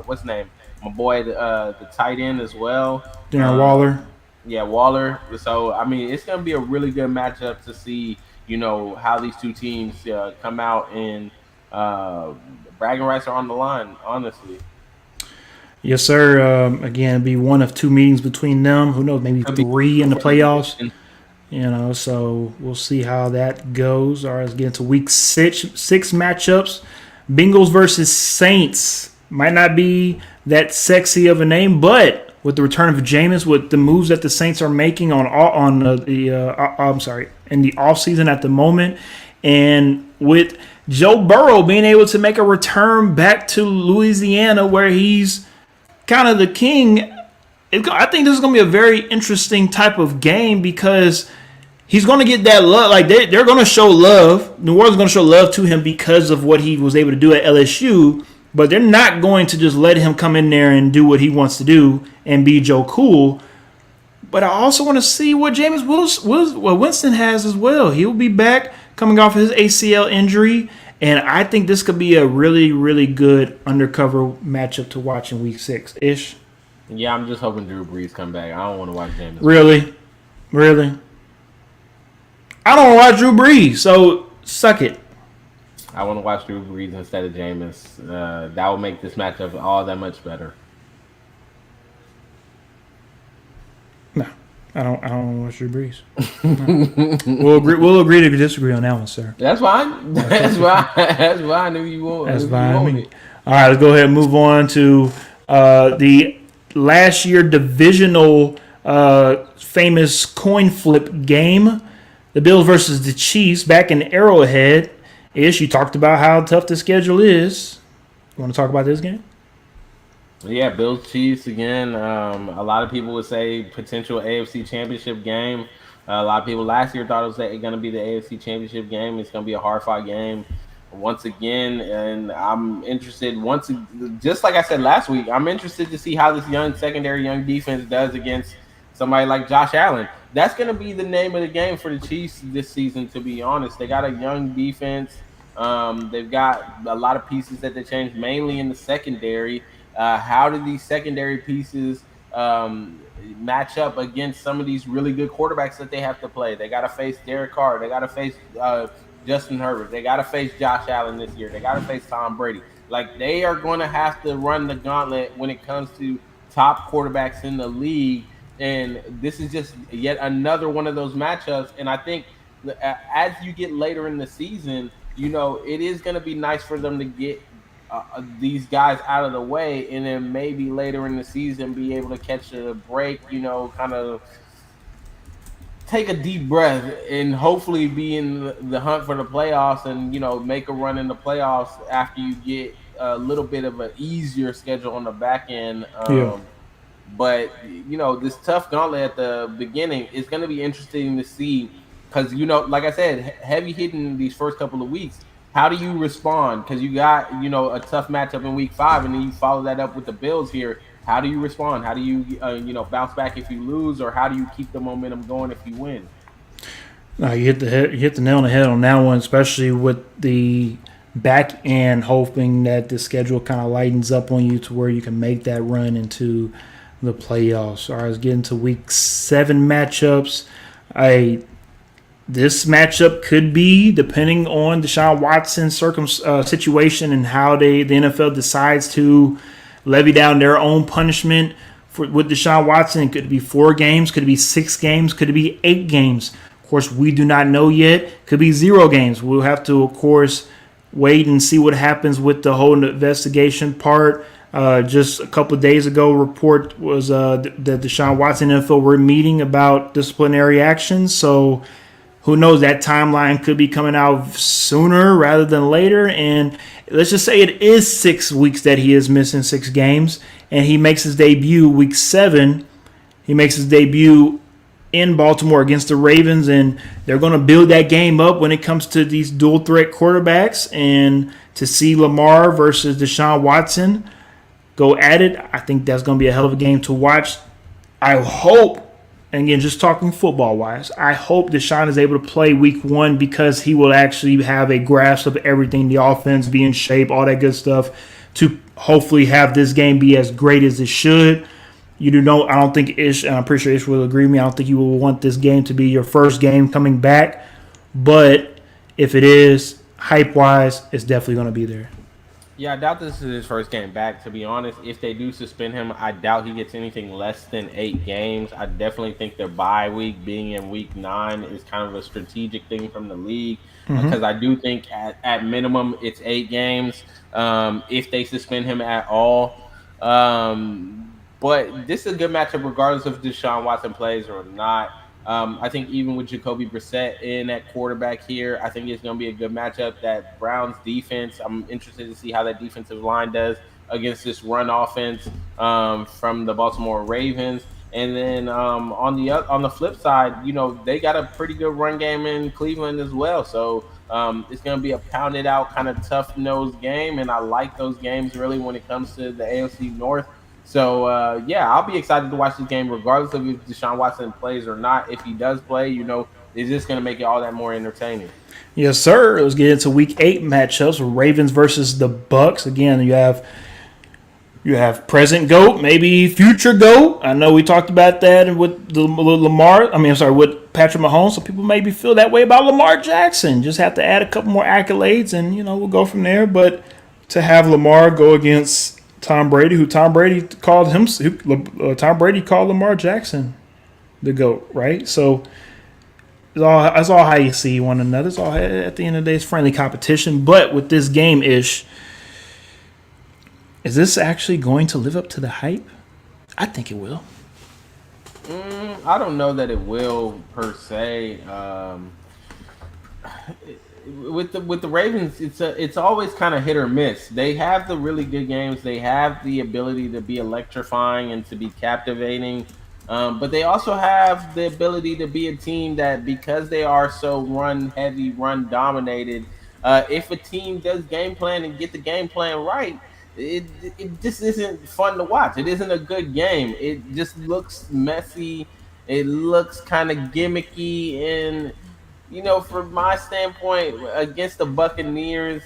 [SPEAKER 2] what's his name? My boy, the tight end as well.
[SPEAKER 1] Darren Waller.
[SPEAKER 2] Yeah, Waller. So, I mean, it's going to be a really good matchup to see, how these two teams come out and bragging rights are on the line, honestly.
[SPEAKER 1] Yes, sir. Again, it'd be one of 2 meetings between them. Who knows? Maybe 3 in the playoffs. So we'll see how that goes. All right, let's get into Week 6 matchups. Bengals versus Saints. Might not be that sexy of a name, but with the return of Jameis, with the moves that the Saints are making in the offseason at the moment, and with Joe Burrow being able to make a return back to Louisiana where he's kind of the king, I think this is going to be a very interesting type of game because he's going to get that love. Like they're going to show love. New Orleans is going to show love to him because of what he was able to do at LSU. But they're not going to just let him come in there and do what he wants to do and be Joe Cool. But I also want to see what Winston has as well. He'll be back coming off his ACL injury. And I think this could be a really, really good undercover matchup to watch in Week 6-ish.
[SPEAKER 2] Yeah, I'm just hoping Drew Brees come back. I don't want to watch Jameis.
[SPEAKER 1] Really? I don't want to watch Drew Brees, so suck it.
[SPEAKER 2] I want to watch Drew Brees instead of Jameis. That will make this matchup all that much better.
[SPEAKER 1] No, I don't want to watch Drew Brees. No. We'll agree to disagree on that one, sir.
[SPEAKER 2] That's fine. That's why I knew you won't.
[SPEAKER 1] That's fine. All right, let's go ahead and move on to the last year divisional famous coin flip game. The Bills versus the Chiefs back in Arrowhead. Ish, you talked about how tough the schedule is. You want to talk about this game?
[SPEAKER 2] Yeah, Bills Chiefs again. A lot of people would say potential AFC Championship game. A lot of people last year thought it was going to be the AFC Championship game. It's going to be a hard-fought game once again, and I'm interested. Just like I said last week, I'm interested to see how this young defense does against somebody like Josh Allen. That's going to be the name of the game for the Chiefs this season, to be honest. They got a young defense. They've got a lot of pieces that they changed, mainly in the secondary. How do these secondary pieces match up against some of these really good quarterbacks that they have to play? They got to face Derek Carr. They got to face Justin Herbert. They got to face Josh Allen this year. They got to face Tom Brady. Like, they are going to have to run the gauntlet when it comes to top quarterbacks in the league. And this is just yet another one of those matchups. And I think as you get later in the season, it is going to be nice for them to get these guys out of the way, and then maybe later in the season be able to catch a break, kind of take a deep breath and hopefully be in the hunt for the playoffs and, make a run in the playoffs after you get a little bit of an easier schedule on the back end. But, this tough gauntlet at the beginning is going to be interesting to see because, like I said, heavy hitting these first couple of weeks. How do you respond? Because you got, a tough matchup in Week 5, and then you follow that up with the Bills here. How do you respond? How do you, bounce back if you lose, or how do you keep the momentum going if you win?
[SPEAKER 1] You hit the nail on the head on that one, especially with the back end, hoping that the schedule kind of lightens up on you to where you can make that run into the playoffs. All right, let's get into Week 7 matchups. This matchup could be, depending on Deshaun Watson's situation and how the NFL decides to levy down their own punishment with Deshaun Watson. It could be 4 games, could it be 6 games, could it be 8 games. Of course, we do not know yet. Could be 0 games. We'll have to, of course, wait and see what happens with the whole investigation part. Just a couple of days ago, report was that Deshaun Watson and NFL were meeting about disciplinary actions. So who knows, that timeline could be coming out sooner rather than later. And let's just say it is 6 weeks that he is missing 6 games. And he makes his debut Week 7. He makes his debut in Baltimore against the Ravens. And they're going to build that game up when it comes to these dual threat quarterbacks. And to see Lamar versus Deshaun Watson go at it, I think that's going to be a hell of a game to watch. I hope, and again, just talking football-wise, I hope Deshaun is able to play Week 1 because he will actually have a grasp of everything, the offense, be in shape, all that good stuff, to hopefully have this game be as great as it should. I don't think Ish, and I'm pretty sure Ish will agree with me, I don't think you will want this game to be your first game coming back. But if it is, hype-wise, it's definitely going to be there.
[SPEAKER 2] Yeah, I doubt this is his first game back, to be honest. If they do suspend him, I doubt he gets anything less than 8 games. I definitely think their bye week being in Week 9 is kind of a strategic thing from the league because I do think at minimum it's 8 games if they suspend him at all. But this is a good matchup regardless if Deshaun Watson plays or not. I think even with Jacoby Brissett in at quarterback here, I think it's going to be a good matchup. That Browns defense, I'm interested to see how that defensive line does against this run offense from the Baltimore Ravens. And then on the flip side, they got a pretty good run game in Cleveland as well. So it's going to be a pounded out kind of tough nosed game, and I like those games really when it comes to the AFC North. So yeah, I'll be excited to watch this game regardless of if Deshaun Watson plays or not. If he does play, it's just going to make it all that more entertaining.
[SPEAKER 1] Yes, sir. Let's get into Week 8 matchups. Ravens versus the Bucks. Again, you have present GOAT, maybe future GOAT. I know we talked about that with with Patrick Mahomes. So people maybe feel that way about Lamar Jackson. Just have to add a couple more accolades, and we'll go from there. But to have Lamar go against Tom Brady, Tom Brady called Lamar Jackson the GOAT, right? So it's all how you see one another. It's all at the end of the day, it's friendly competition. But with this game is this actually going to live up to the hype? I think it will.
[SPEAKER 2] I don't know that it will per se. With the Ravens, it's always kind of hit or miss. They have the really good games. They have the ability to be electrifying and to be captivating. But they also have the ability to be a team that, because they are so run heavy, run dominated, if a team does game plan and get the game plan right, it just isn't fun to watch. It isn't a good game. It just looks messy. It looks kind of gimmicky. And, from my standpoint, against the Buccaneers,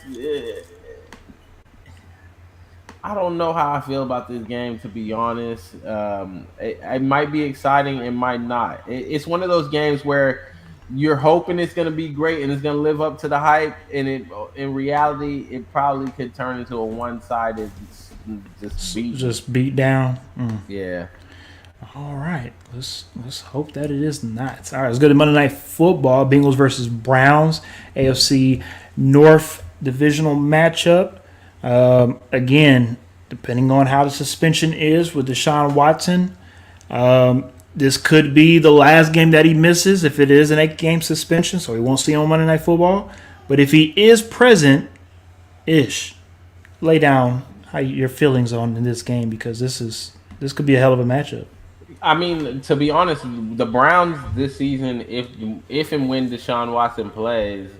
[SPEAKER 2] I don't know how I feel about this game, to be honest. It might be exciting, it might not. It's one of those games where you're hoping it's going to be great and it's going to live up to the hype, and in reality, it probably could turn into a one-sided
[SPEAKER 1] just beat down.
[SPEAKER 2] Yeah.
[SPEAKER 1] All right, let's hope that it is not. All right, let's go to Monday Night Football. Bengals versus Browns, AFC North divisional matchup. Again, depending on how the suspension is with Deshaun Watson, this could be the last game that he misses if it is an 8-game suspension, so he won't see him on Monday Night Football. But if he is present, lay down your feelings on in this game, because this could be a hell of a matchup.
[SPEAKER 2] I mean, to be honest, the Browns this season, if and when Deshaun Watson plays,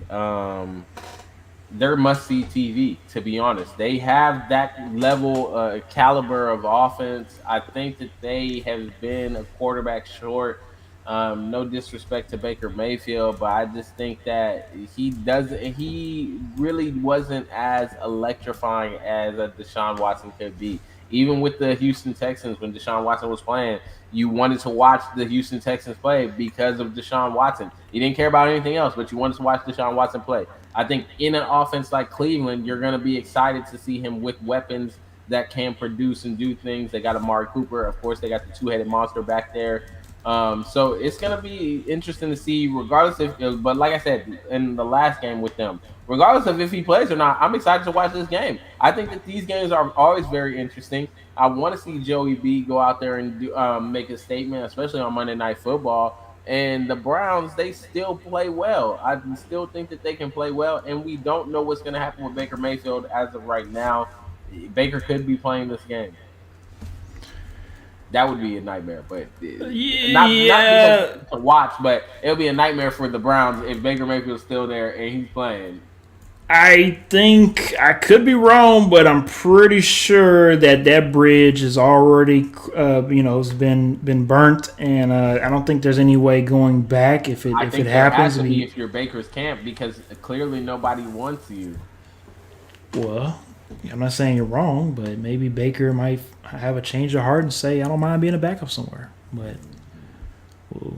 [SPEAKER 2] they're must-see TV, to be honest. They have that level, caliber of offense. I think that they have been a quarterback short. No disrespect to Baker Mayfield, but I just think that he really wasn't as electrifying as a Deshaun Watson could be. Even with the Houston Texans, when Deshaun Watson was playing, you wanted to watch the Houston Texans play because of Deshaun Watson. You didn't care about anything else, but you wanted to watch Deshaun Watson play. I think in an offense like Cleveland, you're going to be excited to see him with weapons that can produce and do things. They got Amari Cooper. Of course, they got the two-headed monster back there. So it's going to be interesting to see, regardless but like I said, in the last game with them, regardless of if he plays or not, I'm excited to watch this game. I think that these games are always very interesting. I want to see Joey B go out there and make a statement, especially on Monday Night Football. And the Browns, they still play well. I still think that they can play well, and we don't know what's going to happen with Baker Mayfield as of right now. Baker could be playing this game. That would be a nightmare, but not to watch, but it'll be a nightmare for the Browns if Baker Mayfield's still there and he's playing.
[SPEAKER 1] I think I could be wrong, but I'm pretty sure that bridge is already, has been burnt, and I don't think there's any way going back if it happens.
[SPEAKER 2] Has to be if you're Baker's camp, because clearly nobody wants you.
[SPEAKER 1] Well, I'm not saying you're wrong, but maybe Baker might have a change of heart and say, I don't mind being a backup somewhere. But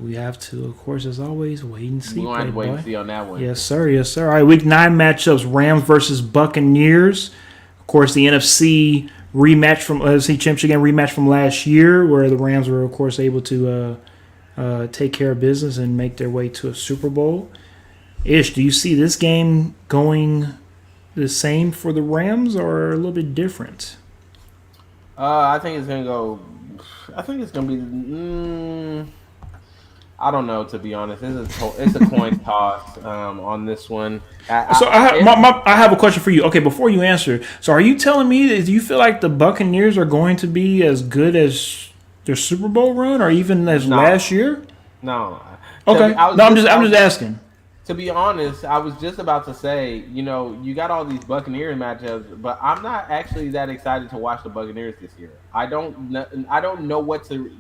[SPEAKER 1] we have to, of course, as always, wait and see.
[SPEAKER 2] We'll have to wait and see on that one.
[SPEAKER 1] Yes, sir. Yes, sir. All right, Week 9 matchups, Rams versus Buccaneers. Of course, the NFC Championship game rematch from last year, where the Rams were, of course, able to take care of business and make their way to a Super Bowl. Do you see this game going the same for the Rams or a little bit different?
[SPEAKER 2] I think it's going to be... I don't know, to be honest. It's a coin toss on this one.
[SPEAKER 1] I have a question for you. Okay, before you answer, so are you telling me that you feel like the Buccaneers are going to be as good as their Super Bowl run, or even as
[SPEAKER 2] No,
[SPEAKER 1] last year?
[SPEAKER 2] no.
[SPEAKER 1] Okay. No, I'm just asking.
[SPEAKER 2] To be honest, I was just about to say, you got all these Buccaneers matchups, but I'm not actually that excited to watch the Buccaneers this year. I don't know what to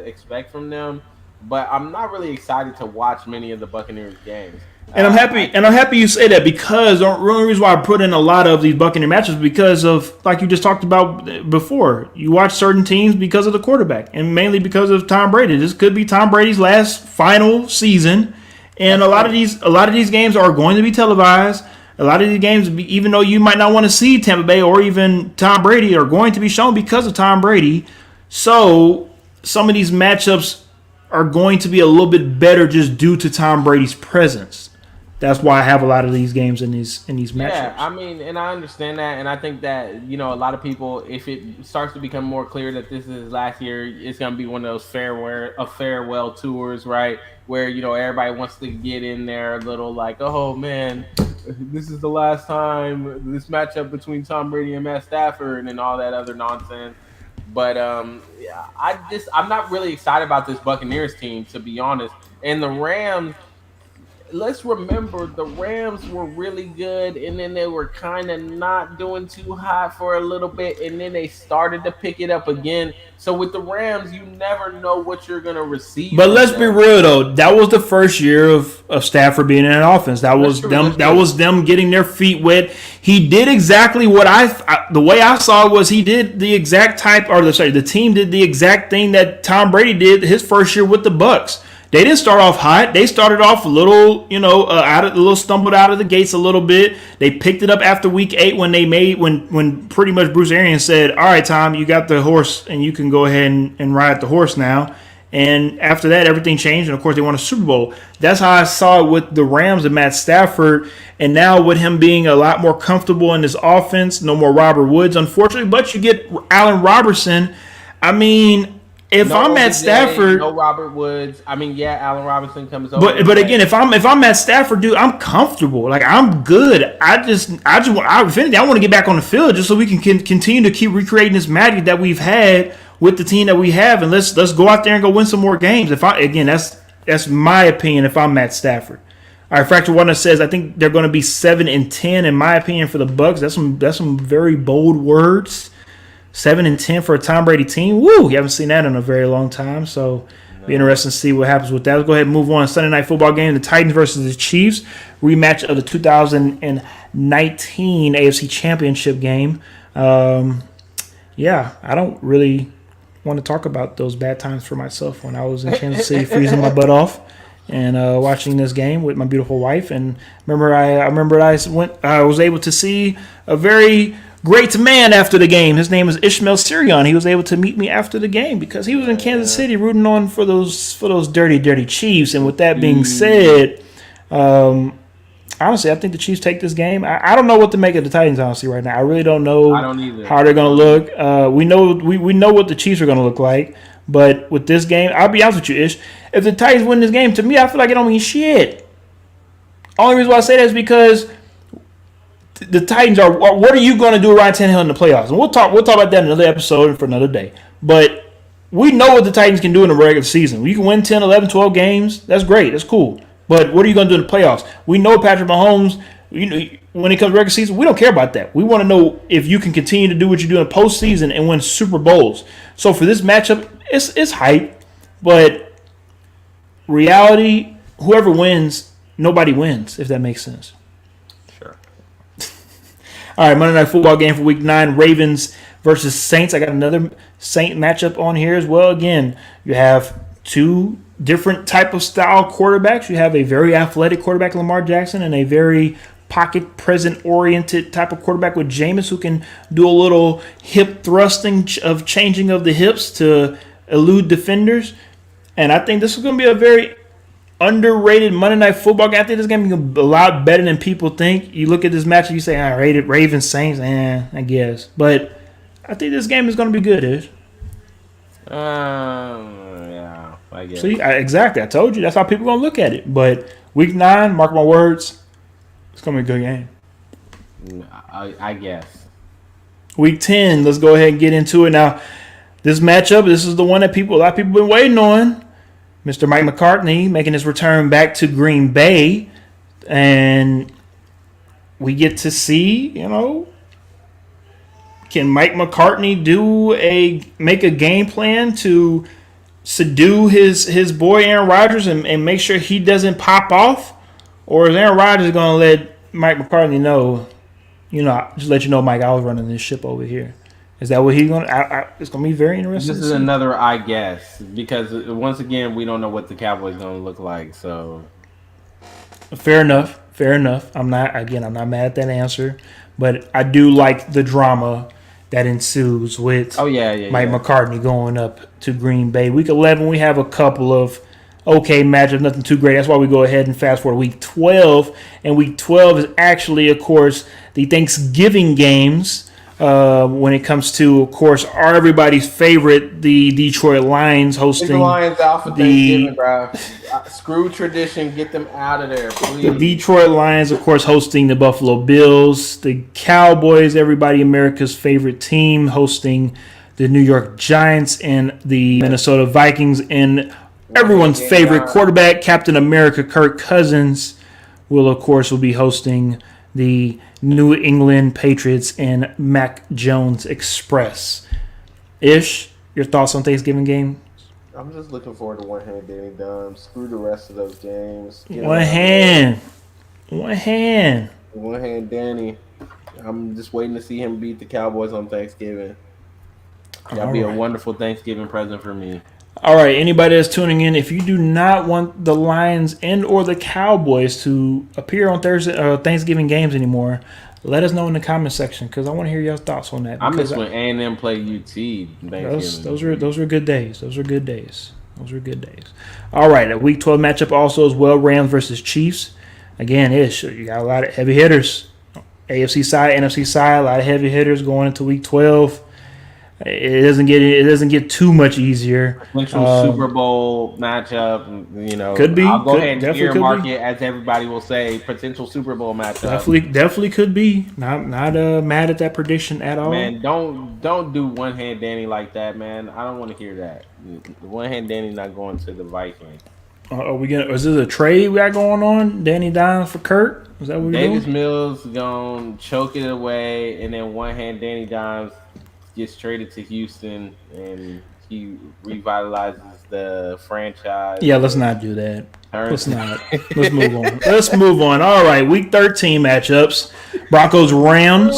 [SPEAKER 2] expect from them, but I'm not really excited to watch many of the Buccaneers games.
[SPEAKER 1] And I'm happy you say that, because the only reason why I put in a lot of these Buccaneer matches is because of, like you just talked about before, you watch certain teams because of the quarterback, and mainly because of Tom Brady. This could be Tom Brady's last final season, and a lot of these games are going to be televised. A lot of these games, even though you might not want to see Tampa Bay or even Tom Brady, are going to be shown because of Tom Brady. So some of these matchups are going to be a little bit better just due to Tom Brady's presence. That's why I have a lot of these games in these matchups.
[SPEAKER 2] Yeah, I mean, and I understand that, and I think that a lot of people, if it starts to become more clear that this is last year, it's gonna be one of those farewell tours, right? Where everybody wants to get in there a little, like, oh man, this is the last time this matchup between Tom Brady and Matt Stafford and all that other nonsense. But yeah, I'm not really excited about this Buccaneers team, to be honest. And the Rams. Let's remember, the Rams were really good, and then they were kind of not doing too hot for a little bit, and then they started to pick it up again. So with the Rams, you never know what you're going to receive.
[SPEAKER 1] But let's be real, though. That was the first year of Stafford being in an offense. That was them getting their feet wet. He did exactly what the way I saw it was he did the exact the team did the exact thing that Tom Brady did his first year with the Bucs. They didn't start off hot. They started off a little, stumbled out of the gates a little bit. They picked it up after week 8 when pretty much Bruce Arians said, "All right, Tom, you got the horse and you can go ahead and ride the horse now." And after that, everything changed, and of course, they won a Super Bowl. That's how I saw it with the Rams and Matt Stafford. And now with him being a lot more comfortable in his offense, no more Robert Woods, unfortunately, but you get Allen Robinson. I mean. If I'm Matt Stafford,
[SPEAKER 2] no Robert Woods. I mean, yeah, Allen Robinson comes over.
[SPEAKER 1] But again, if I'm Matt Stafford, dude, I'm comfortable. Like, I'm good. If anything, I want to get back on the field just so we can continue to keep recreating this magic that we've had with the team that we have, and let's go out there and go win some more games. That's my opinion. If I'm Matt Stafford. All right, Fracture Wanda says I think they're going to be 7-10 in my opinion for the Bucs. That's some very bold words. 7-10 for a Tom Brady team. Woo! You haven't seen that in a very long time. So, be interesting to see what happens with that. Let's go ahead and move on. Sunday night football game: the Titans versus the Chiefs. Rematch of the 2019 AFC Championship game. Yeah, I don't really want to talk about those bad times for myself when I was in Kansas City, freezing my butt off and watching this game with my beautiful wife. And I was able to see a very great man after the game. His name is Ishmael Sirion. He was able to meet me after the game because he was in Kansas City rooting on for those dirty Chiefs. And with that being said, honestly, I think the Chiefs take this game. I don't know what to make of the Titans, honestly, right now. I really don't know how they're going to look. We know what the Chiefs are going to look like. But with this game, I'll be honest with you, Ish. If the Titans win this game, to me, I feel like it don't mean shit. Only reason why I say that is because the Titans are. What are you going to do with Ryan Tannehill in the playoffs? And we'll talk about that in another episode for another day. But we know what the Titans can do in the regular season. You can win 10, 11, 12 games. That's great. That's cool. But what are you going to do in the playoffs? We know Patrick Mahomes. When it comes to regular season, we don't care about that. We want to know if you can continue to do what you do in postseason and win Super Bowls. So for this matchup, it's hype. But reality, whoever wins, nobody wins, if that makes sense. All right, Monday Night Football game for Week 9, Ravens versus Saints. I got another Saint matchup on here as well. Again, you have two different type of style quarterbacks. You have a very athletic quarterback, Lamar Jackson, and a very pocket present-oriented type of quarterback with Jameis, who can do a little hip thrusting of changing of the hips to elude defenders. And I think this is going to be a very underrated Monday Night Football game. I think this game is going to be a lot better than people think. You look at this matchup, you say, rated Ravens Saints, I guess. But I think this game is going to be good, Ish.
[SPEAKER 2] Yeah, I guess.
[SPEAKER 1] See, exactly. I told you. That's how people are going to look at it. But Week 9, mark my words, it's going to be a good game.
[SPEAKER 2] I guess.
[SPEAKER 1] Week 10, let's go ahead and get into it. Now, this matchup, this is the one that a lot of people been waiting on. Mr. Mike McCarthy making his return back to Green Bay, and we get to see, can Mike McCarthy make a game plan to subdue his boy Aaron Rodgers and make sure he doesn't pop off, or is Aaron Rodgers going to let Mike McCarthy know, just let you know, Mike, I was running this ship over here? Is that what he's going to? It's going to be very interesting.
[SPEAKER 2] This is another I guess, because once again, we don't know what the Cowboys going to look like. So,
[SPEAKER 1] fair enough. I'm not mad at that answer, but I do like the drama that ensues with Mike McCarthy going up to Green Bay. Week 11, we have a couple of okay matchups, nothing too great. That's why we go ahead and fast forward Week 12. And Week 12 is actually, of course, the Thanksgiving games. When it comes to, of course, everybody's favorite, the Detroit Lions hosting.
[SPEAKER 2] Get the Lions out for Thanksgiving, bro. Screw tradition. Get them out of there, please.
[SPEAKER 1] The Detroit Lions, of course, hosting the Buffalo Bills. The Cowboys, everybody America's favorite team, hosting the New York Giants and the Minnesota Vikings. And everyone's favorite quarterback, Captain America, Kirk Cousins, will be hosting the New England Patriots and Mac Jones Express. Ish, your thoughts on Thanksgiving game?
[SPEAKER 3] I'm just looking forward to one hand Danny Dimes. Screw the rest of those games.
[SPEAKER 1] One hand
[SPEAKER 3] Danny. I'm just waiting to see him beat the Cowboys on Thanksgiving. That'll be a wonderful Thanksgiving present for me.
[SPEAKER 1] All right, anybody that's tuning in, if you do not want the Lions and or the Cowboys to appear on Thanksgiving games anymore, let us know in the comment section, because I want to hear your thoughts on that.
[SPEAKER 2] I miss when A&M played UT.
[SPEAKER 1] Those were good days. All right, a Week 12 matchup also as well, Rams versus Chiefs. Again, you got a lot of heavy hitters. AFC side, NFC side, a lot of heavy hitters going into Week 12. It doesn't get too much easier.
[SPEAKER 2] Potential Super Bowl matchup,
[SPEAKER 1] could be.
[SPEAKER 2] I'll go ahead and earmark it, as everybody will say, potential Super Bowl matchup.
[SPEAKER 1] Definitely could be. Not mad at that prediction at all.
[SPEAKER 2] Man, don't do one hand Danny like that, man. I don't want to hear that. One hand Danny not going to the Vikings.
[SPEAKER 1] Is this a trade we got going on? Danny Dimes for Kurt? Is that what we're doing?
[SPEAKER 2] Davis Mills gonna choke it away, and then one hand Danny Dimes gets traded to Houston, and he revitalizes the franchise.
[SPEAKER 1] Yeah, let's not do that. Let's not. Let's move on. Let's move on. All right, Week 13 matchups. Broncos Ravens.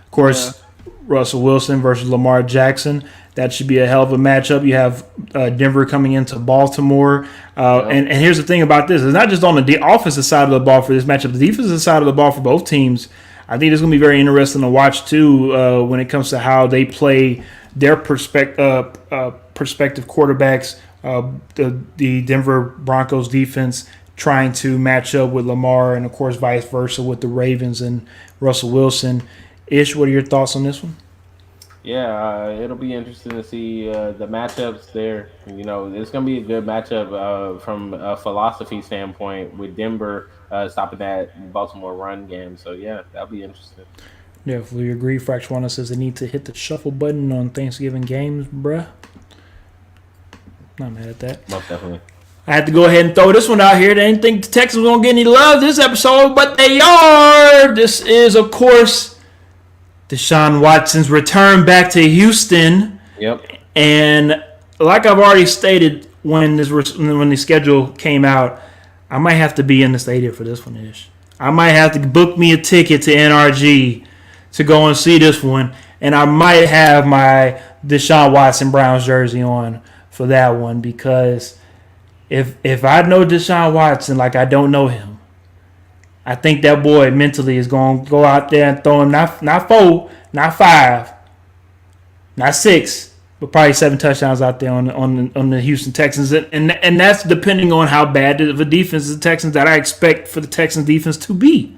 [SPEAKER 1] Of course, Russell Wilson versus Lamar Jackson. That should be a hell of a matchup. You have Denver coming into Baltimore. And here's the thing about this. It's not just on the offensive side of the ball for this matchup. The defensive side of the ball for both teams, I think it's going to be very interesting to watch, too, when it comes to how they play their prospective quarterbacks, the Denver Broncos defense trying to match up with Lamar, and, of course, vice versa with the Ravens and Russell Wilson. Ish, what are your thoughts on this one?
[SPEAKER 2] Yeah, it'll be interesting to see the matchups there. It's going to be a good matchup from a philosophy standpoint with Denver stopping that Baltimore run game. So, yeah, that'll be interesting.
[SPEAKER 1] Definitely agree. Fraxwana says they need to hit the shuffle button on Thanksgiving games, bruh. Not mad at that.
[SPEAKER 2] Most definitely.
[SPEAKER 1] I had to go ahead and throw this one out here. They didn't think the Texans were going to get any love this episode, but they are. This is, of course, Deshaun Watson's return back to Houston.
[SPEAKER 2] Yep.
[SPEAKER 1] And like I've already stated when the schedule came out, I might have to be in the stadium for this one, Ish. I might have to book me a ticket to NRG to go and see this one. And I might have my Deshaun Watson Browns jersey on for that one, because if I know Deshaun Watson like I don't know him, I think that boy mentally is going to go out there and throw him not 4, not 5, not 6, but probably 7 touchdowns out there on the Houston Texans. And that's depending on how bad of a defense the Texans that I expect for the Texans defense to be.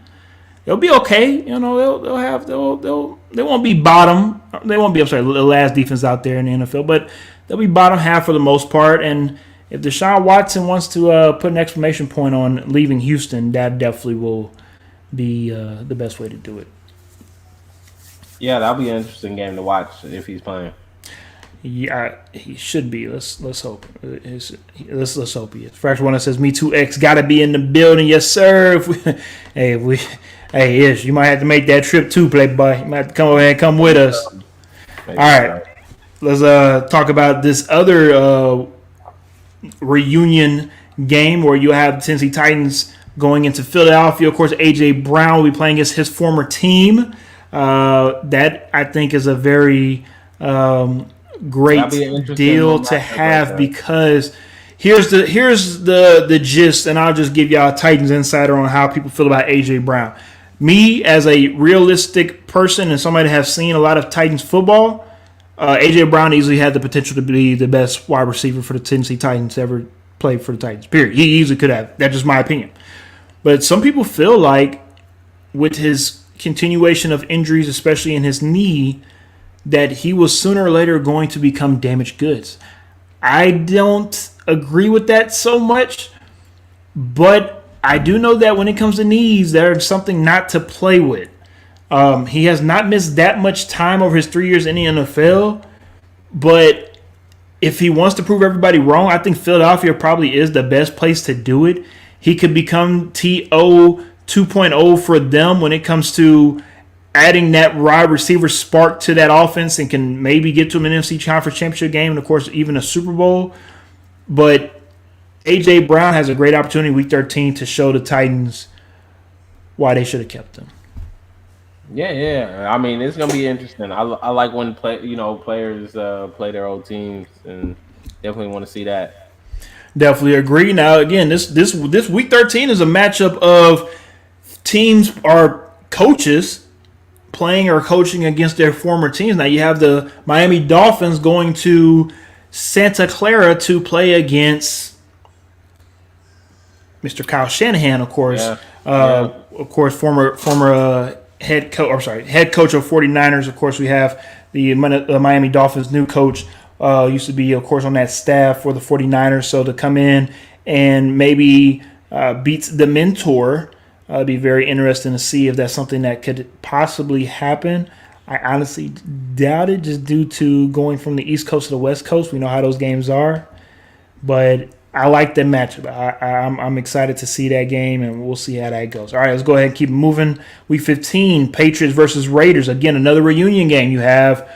[SPEAKER 1] They'll be okay. They won't be bottom. They won't be, the last defense out there in the NFL, but they'll be bottom half for the most part. And if Deshaun Watson wants to put an exclamation point on leaving Houston, that definitely will be the best way to do it.
[SPEAKER 2] Yeah, that'll be an interesting game to watch if he's playing.
[SPEAKER 1] Yeah, he should be. Let's hope. Let's hope he is. Fresh one that says Me Too X got to be in the building. Yes, sir. Hey, Ish, you might have to make that trip too, Playboy. You might have to come over and come with us. All right, let's talk about this other reunion game where you have the Tennessee Titans going into Philadelphia. Of course, AJ Brown will be playing against his former team. That I think is a very great deal to have because here's the gist, and I'll just give y'all a Titans insider on how people feel about AJ Brown. Me, as a realistic person and somebody that has seen a lot of Titans football, AJ Brown easily had the potential to be the best wide receiver for the Tennessee Titans ever played for the Titans. Period. He easily could have. That's just my opinion. But some people feel like with his continuation of injuries, especially in his knee, that he was sooner or later going to become damaged goods. I don't agree with that so much, but I do know that when it comes to knees, there's something not to play with. He has not missed that much time over his 3 years in the NFL, but if he wants to prove everybody wrong, I think Philadelphia probably is the best place to do it. He could become T.O. 2.0 for them when it comes to adding that wide receiver spark to that offense and can maybe get to an NFC Conference Championship game and, of course, even a Super Bowl. But A.J. Brown has a great opportunity week 13 to show the Titans why they should have kept him.
[SPEAKER 2] Yeah. I mean, it's gonna be interesting. I like when players play their old teams, and definitely want to see that.
[SPEAKER 1] Definitely agree. Now, again, this week 13 is a matchup of teams or coaches playing or coaching against their former teams. Now, you have the Miami Dolphins going to Santa Clara to play against Mr. Kyle Shanahan, of course. Of course, former head coach of 49ers. Of course, we have the Miami Dolphins' new coach. Used to be, of course, on that staff for the 49ers. So to come in and maybe beat the mentor, it'd be very interesting to see if that's something that could possibly happen. I honestly doubt it, just due to going from the East Coast to the West Coast. We know how those games are. But I like that matchup. I'm excited to see that game, and we'll see how that goes. All right, let's go ahead and keep moving. Week 15, Patriots versus Raiders. Again, another reunion game. You have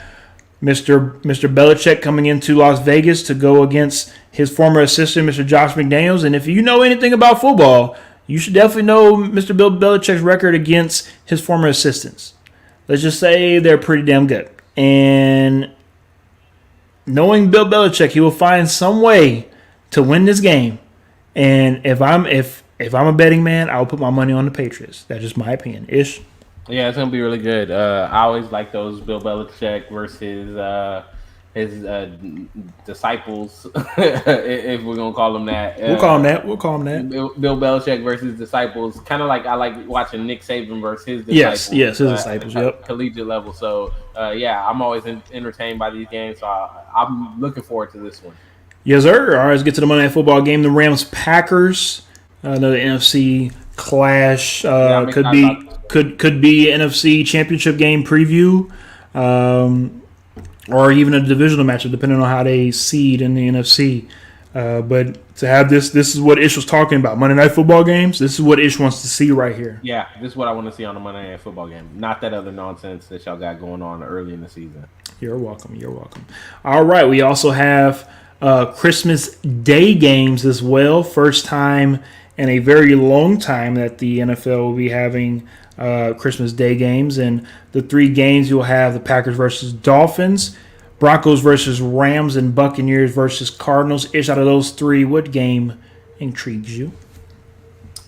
[SPEAKER 1] Mr. Belichick coming into Las Vegas to go against his former assistant, Mr. Josh McDaniels. And if you know anything about football, you should definitely know Mr. Bill Belichick's record against his former assistants. Let's just say they're pretty damn good. And knowing Bill Belichick, he will find some way to win this game. And if I'm a betting man, I'll put my money on the Patriots. That's just my opinion. Ish.
[SPEAKER 2] Yeah, it's gonna be really good. I always like those Bill Belichick versus his disciples, if we're gonna call them that.
[SPEAKER 1] We'll call them that.
[SPEAKER 2] Bill Belichick versus disciples. Kind of like I like watching Nick Saban versus his disciples.
[SPEAKER 1] Yes, his disciples. Yep.
[SPEAKER 2] Collegiate level. So I'm always entertained by these games. So I'm looking forward to this one.
[SPEAKER 1] Yes, sir. All right, let's get to the Monday Night Football game. The Rams-Packers, another NFC clash. Could be an NFC Championship game preview, or even a divisional matchup, depending on how they seed in the NFC. But to have this is what Ish was talking about. Monday Night Football games. This is what Ish wants to see right here.
[SPEAKER 2] Yeah, this is what I want to see on a Monday Night Football game. Not that other nonsense that y'all got going on early in the season.
[SPEAKER 1] You're welcome. All right, we also have Christmas Day games as well. First time in a very long time that the NFL will be having Christmas Day games. And the three games, you'll have the Packers versus Dolphins, Broncos versus Rams, and Buccaneers versus Cardinals. Ish, out of those three, what game intrigues you?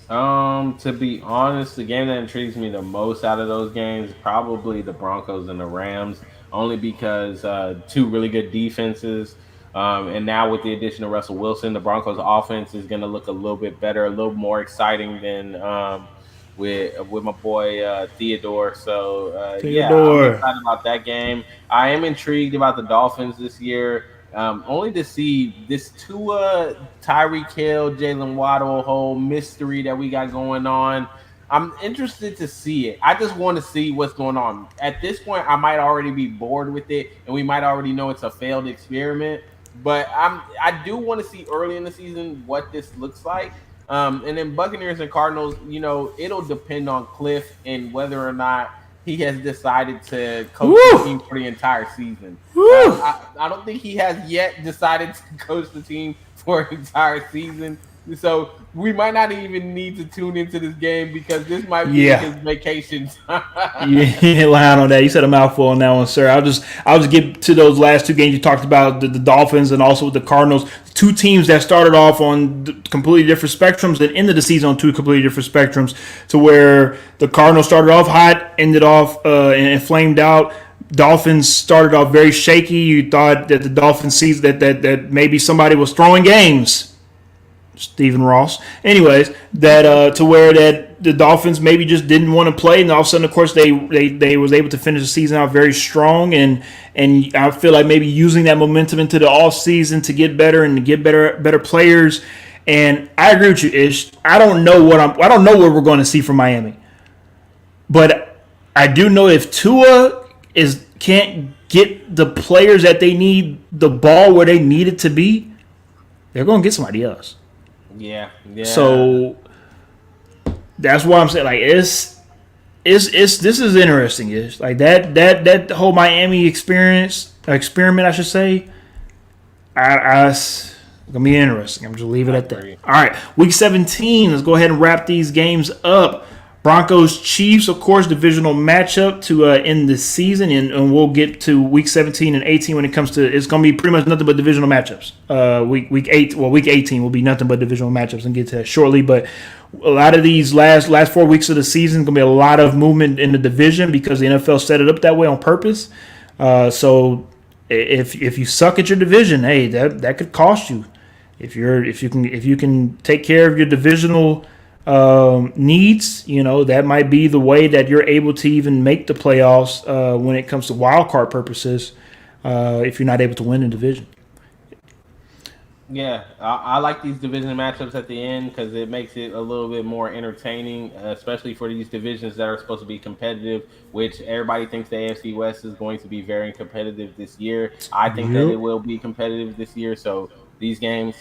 [SPEAKER 2] To be honest, the game that intrigues me the most out of those games is probably the Broncos and the Rams, only because two really good defenses. And now with the addition of Russell Wilson, the Broncos offense is going to look a little bit better, a little more exciting than with my boy Theodore. So, I'm excited about that game. I am intrigued about the Dolphins this year, only to see this Tua, Tyreek Hill, Jalen Waddle whole mystery that we got going on. I'm interested to see it. I just want to see what's going on. At this point, I might already be bored with it, and we might already know it's a failed experiment. But I do want to see early in the season what this looks like. And then Buccaneers and Cardinals, it'll depend on Cliff and whether or not he has decided to coach the team for the entire season. I don't think he has yet decided to coach the team for an entire season. So we might not even need to tune into this game because this might be his vacation time.
[SPEAKER 1] You ain't lying on that. You said a mouthful on that one, sir. I'll just get to those last two games you talked about, the Dolphins and also the Cardinals. Two teams that started off on completely different spectrums and ended the season on two completely different spectrums, to where the Cardinals started off hot, ended off and flamed out. Dolphins started off very shaky. You thought that the Dolphins season that maybe somebody was throwing games. Stephen Ross. Anyways, that to where that the Dolphins maybe just didn't want to play, and all of a sudden, of course, they was able to finish the season out very strong, and I feel like maybe using that momentum into the off season to get better and to get better players. And I agree with you, Ish. I don't know what we're going to see from Miami, but I do know if Tua can't get the players that they need the ball where they need it to be, they're going to get somebody else.
[SPEAKER 2] Yeah.
[SPEAKER 1] So that's why I'm saying, like, this is interesting. It's like that whole Miami experiment, I should say. It's gonna be interesting. I'm just leave it at that. All right, week 17. Let's go ahead and wrap these games up. Broncos Chiefs, of course, divisional matchup to end the season, and we'll get to week 17 and 18 when it comes to. It's going to be pretty much nothing but divisional matchups. Week 18 will be nothing but divisional matchups, and get to that shortly. But a lot of these last 4 weeks of the season going to be a lot of movement in the division because the NFL set it up that way on purpose. So if you suck at your division, hey, that could cost you. If you can take care of your divisional needs, that might be the way that you're able to even make the playoffs when it comes to wild card purposes. If you're not able to win the division.
[SPEAKER 2] Yeah, I like these division matchups at the end because it makes it a little bit more entertaining, especially for these divisions that are supposed to be competitive, which everybody thinks the AFC West is going to be very competitive this year. I think that it will be competitive this year. So these games,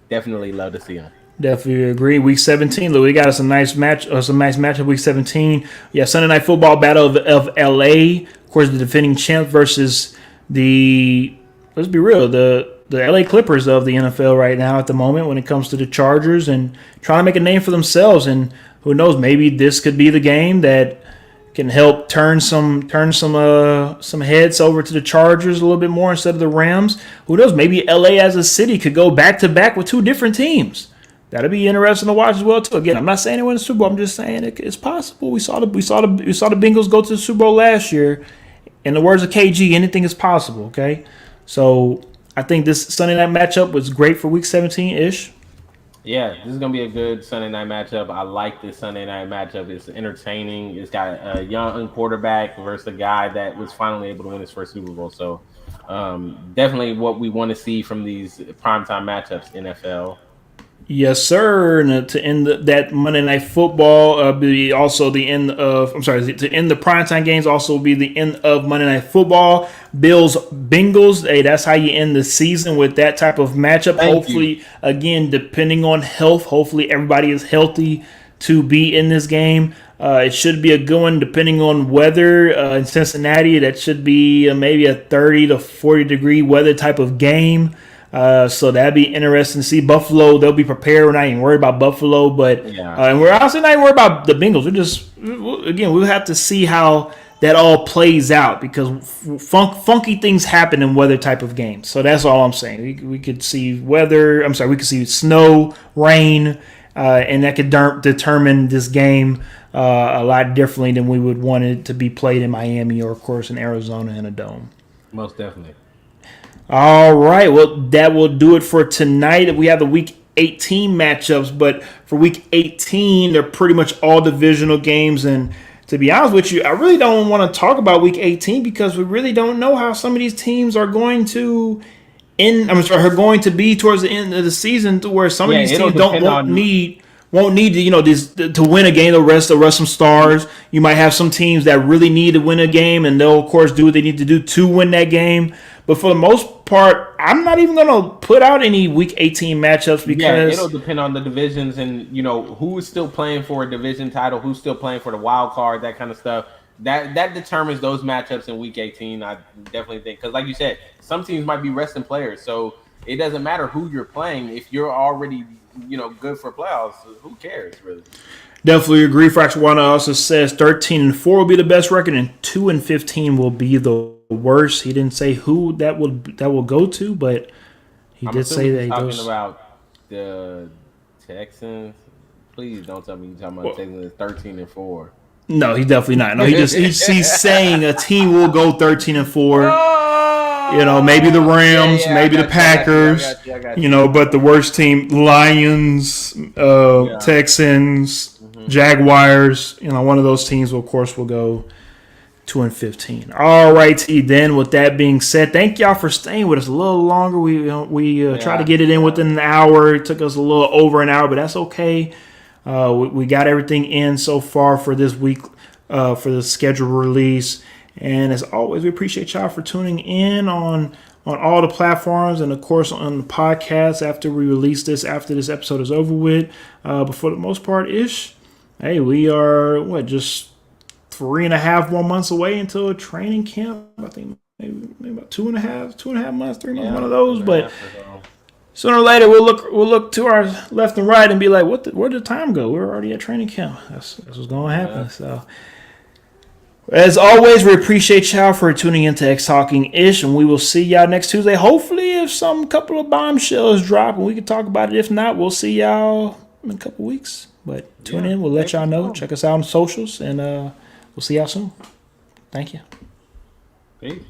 [SPEAKER 2] definitely love to see them.
[SPEAKER 1] Definitely agree. Week 17, look, we got some nice matchup. Week 17, Sunday Night Football Battle of LA. Of course, the defending champ versus let's be real, the LA Clippers of the NFL right now at the moment when it comes to the Chargers and trying to make a name for themselves. And who knows, maybe this could be the game that can help turn some heads over to the Chargers a little bit more instead of the Rams. Who knows, maybe LA as a city could go back to back with two different teams. That'll be interesting to watch as well too. Again, I'm not saying they win the Super Bowl. I'm just saying it's possible. We saw the Bengals go to the Super Bowl last year. In the words of KG, anything is possible. Okay, so I think this Sunday night matchup was great for Week 17-ish.
[SPEAKER 2] Yeah, this is gonna be a good Sunday night matchup. I like this Sunday night matchup. It's entertaining. It's got a young quarterback versus a guy that was finally able to win his first Super Bowl. So definitely what we want to see from these primetime matchups, NFL.
[SPEAKER 1] Yes, sir. And to end that Monday Night Football, be also the end of. I'm sorry, to end the primetime games also be the end of Monday Night Football. Bills Bengals. Hey, that's how you end the season with that type of matchup. Hopefully, again, depending on health, hopefully everybody is healthy to be in this game. It should be a good one depending on weather in Cincinnati. That should be maybe a 30 to 40 degree weather type of game. So that'd be interesting to see. Buffalo, they'll be prepared. We're not even worried about Buffalo, but and we're also not even worried about the Bengals. We'll have to see how that all plays out because funky things happen in weather type of games. So that's all I'm saying. We could see weather. I'm sorry, we could see snow, rain, and that could determine this game a lot differently than we would want it to be played in Miami or, of course, in Arizona in a dome.
[SPEAKER 2] Most definitely.
[SPEAKER 1] All right, well, that will do it for tonight. We have the Week 18 matchups, but for Week 18, they're pretty much all divisional games. And to be honest with you, I really don't want to talk about Week 18 because we really don't know how some of these teams are going to are going to be towards the end of the season, to where some of these teams don't need won't need to win a game. They'll rest some stars. You might have some teams that really need to win a game, and they'll of course do what they need to do to win that game. But for the most part, I'm not even going to put out any Week 18 matchups because
[SPEAKER 2] it'll depend on the divisions and who's still playing for a division title, who's still playing for the wild card, that kind of stuff. That determines those matchups in Week 18. I definitely think because, like you said, some teams might be resting players, so it doesn't matter who you're playing if you're already good for playoffs. Who cares really?
[SPEAKER 1] Definitely agree. Fracture One also says 13-4 will be the best record, and 2-15 will be the worst. He didn't say who that will go to, but he did say that.
[SPEAKER 2] Talking about the Texans. Please don't tell me you're talking about Texans 13-4.
[SPEAKER 1] No, he's definitely not. No, he's saying a team will go 13-4. Maybe the Rams, maybe the Packers. But the worst team, Lions, Texans. Jaguars, one of those teams, of course, will go 2-15. All righty, then. With that being said, thank y'all for staying with us a little longer. We tried to get it in within an hour. It took us a little over an hour, but that's okay. We got everything in so far for this week for the schedule release. And as always, we appreciate y'all for tuning in on all the platforms and, of course, on the podcast after we release this, after this episode is over with. But for the most part, hey, we are, just 3.5 more months away until a training camp. I think maybe about 2.5 months, 3 months, one of those. But sooner or later, we'll look to our left and right and be like, where did the time go? We're already at training camp. That's what's going to happen. So, as always, we appreciate y'all for tuning into X Talking Ish, and we will see y'all next Tuesday. Hopefully, if some couple of bombshells drop and we can talk about it. If not, we'll see y'all in a couple weeks. But tune in. We'll let y'all know. Check us out on socials, and we'll see y'all soon. Thank you.
[SPEAKER 2] Peace.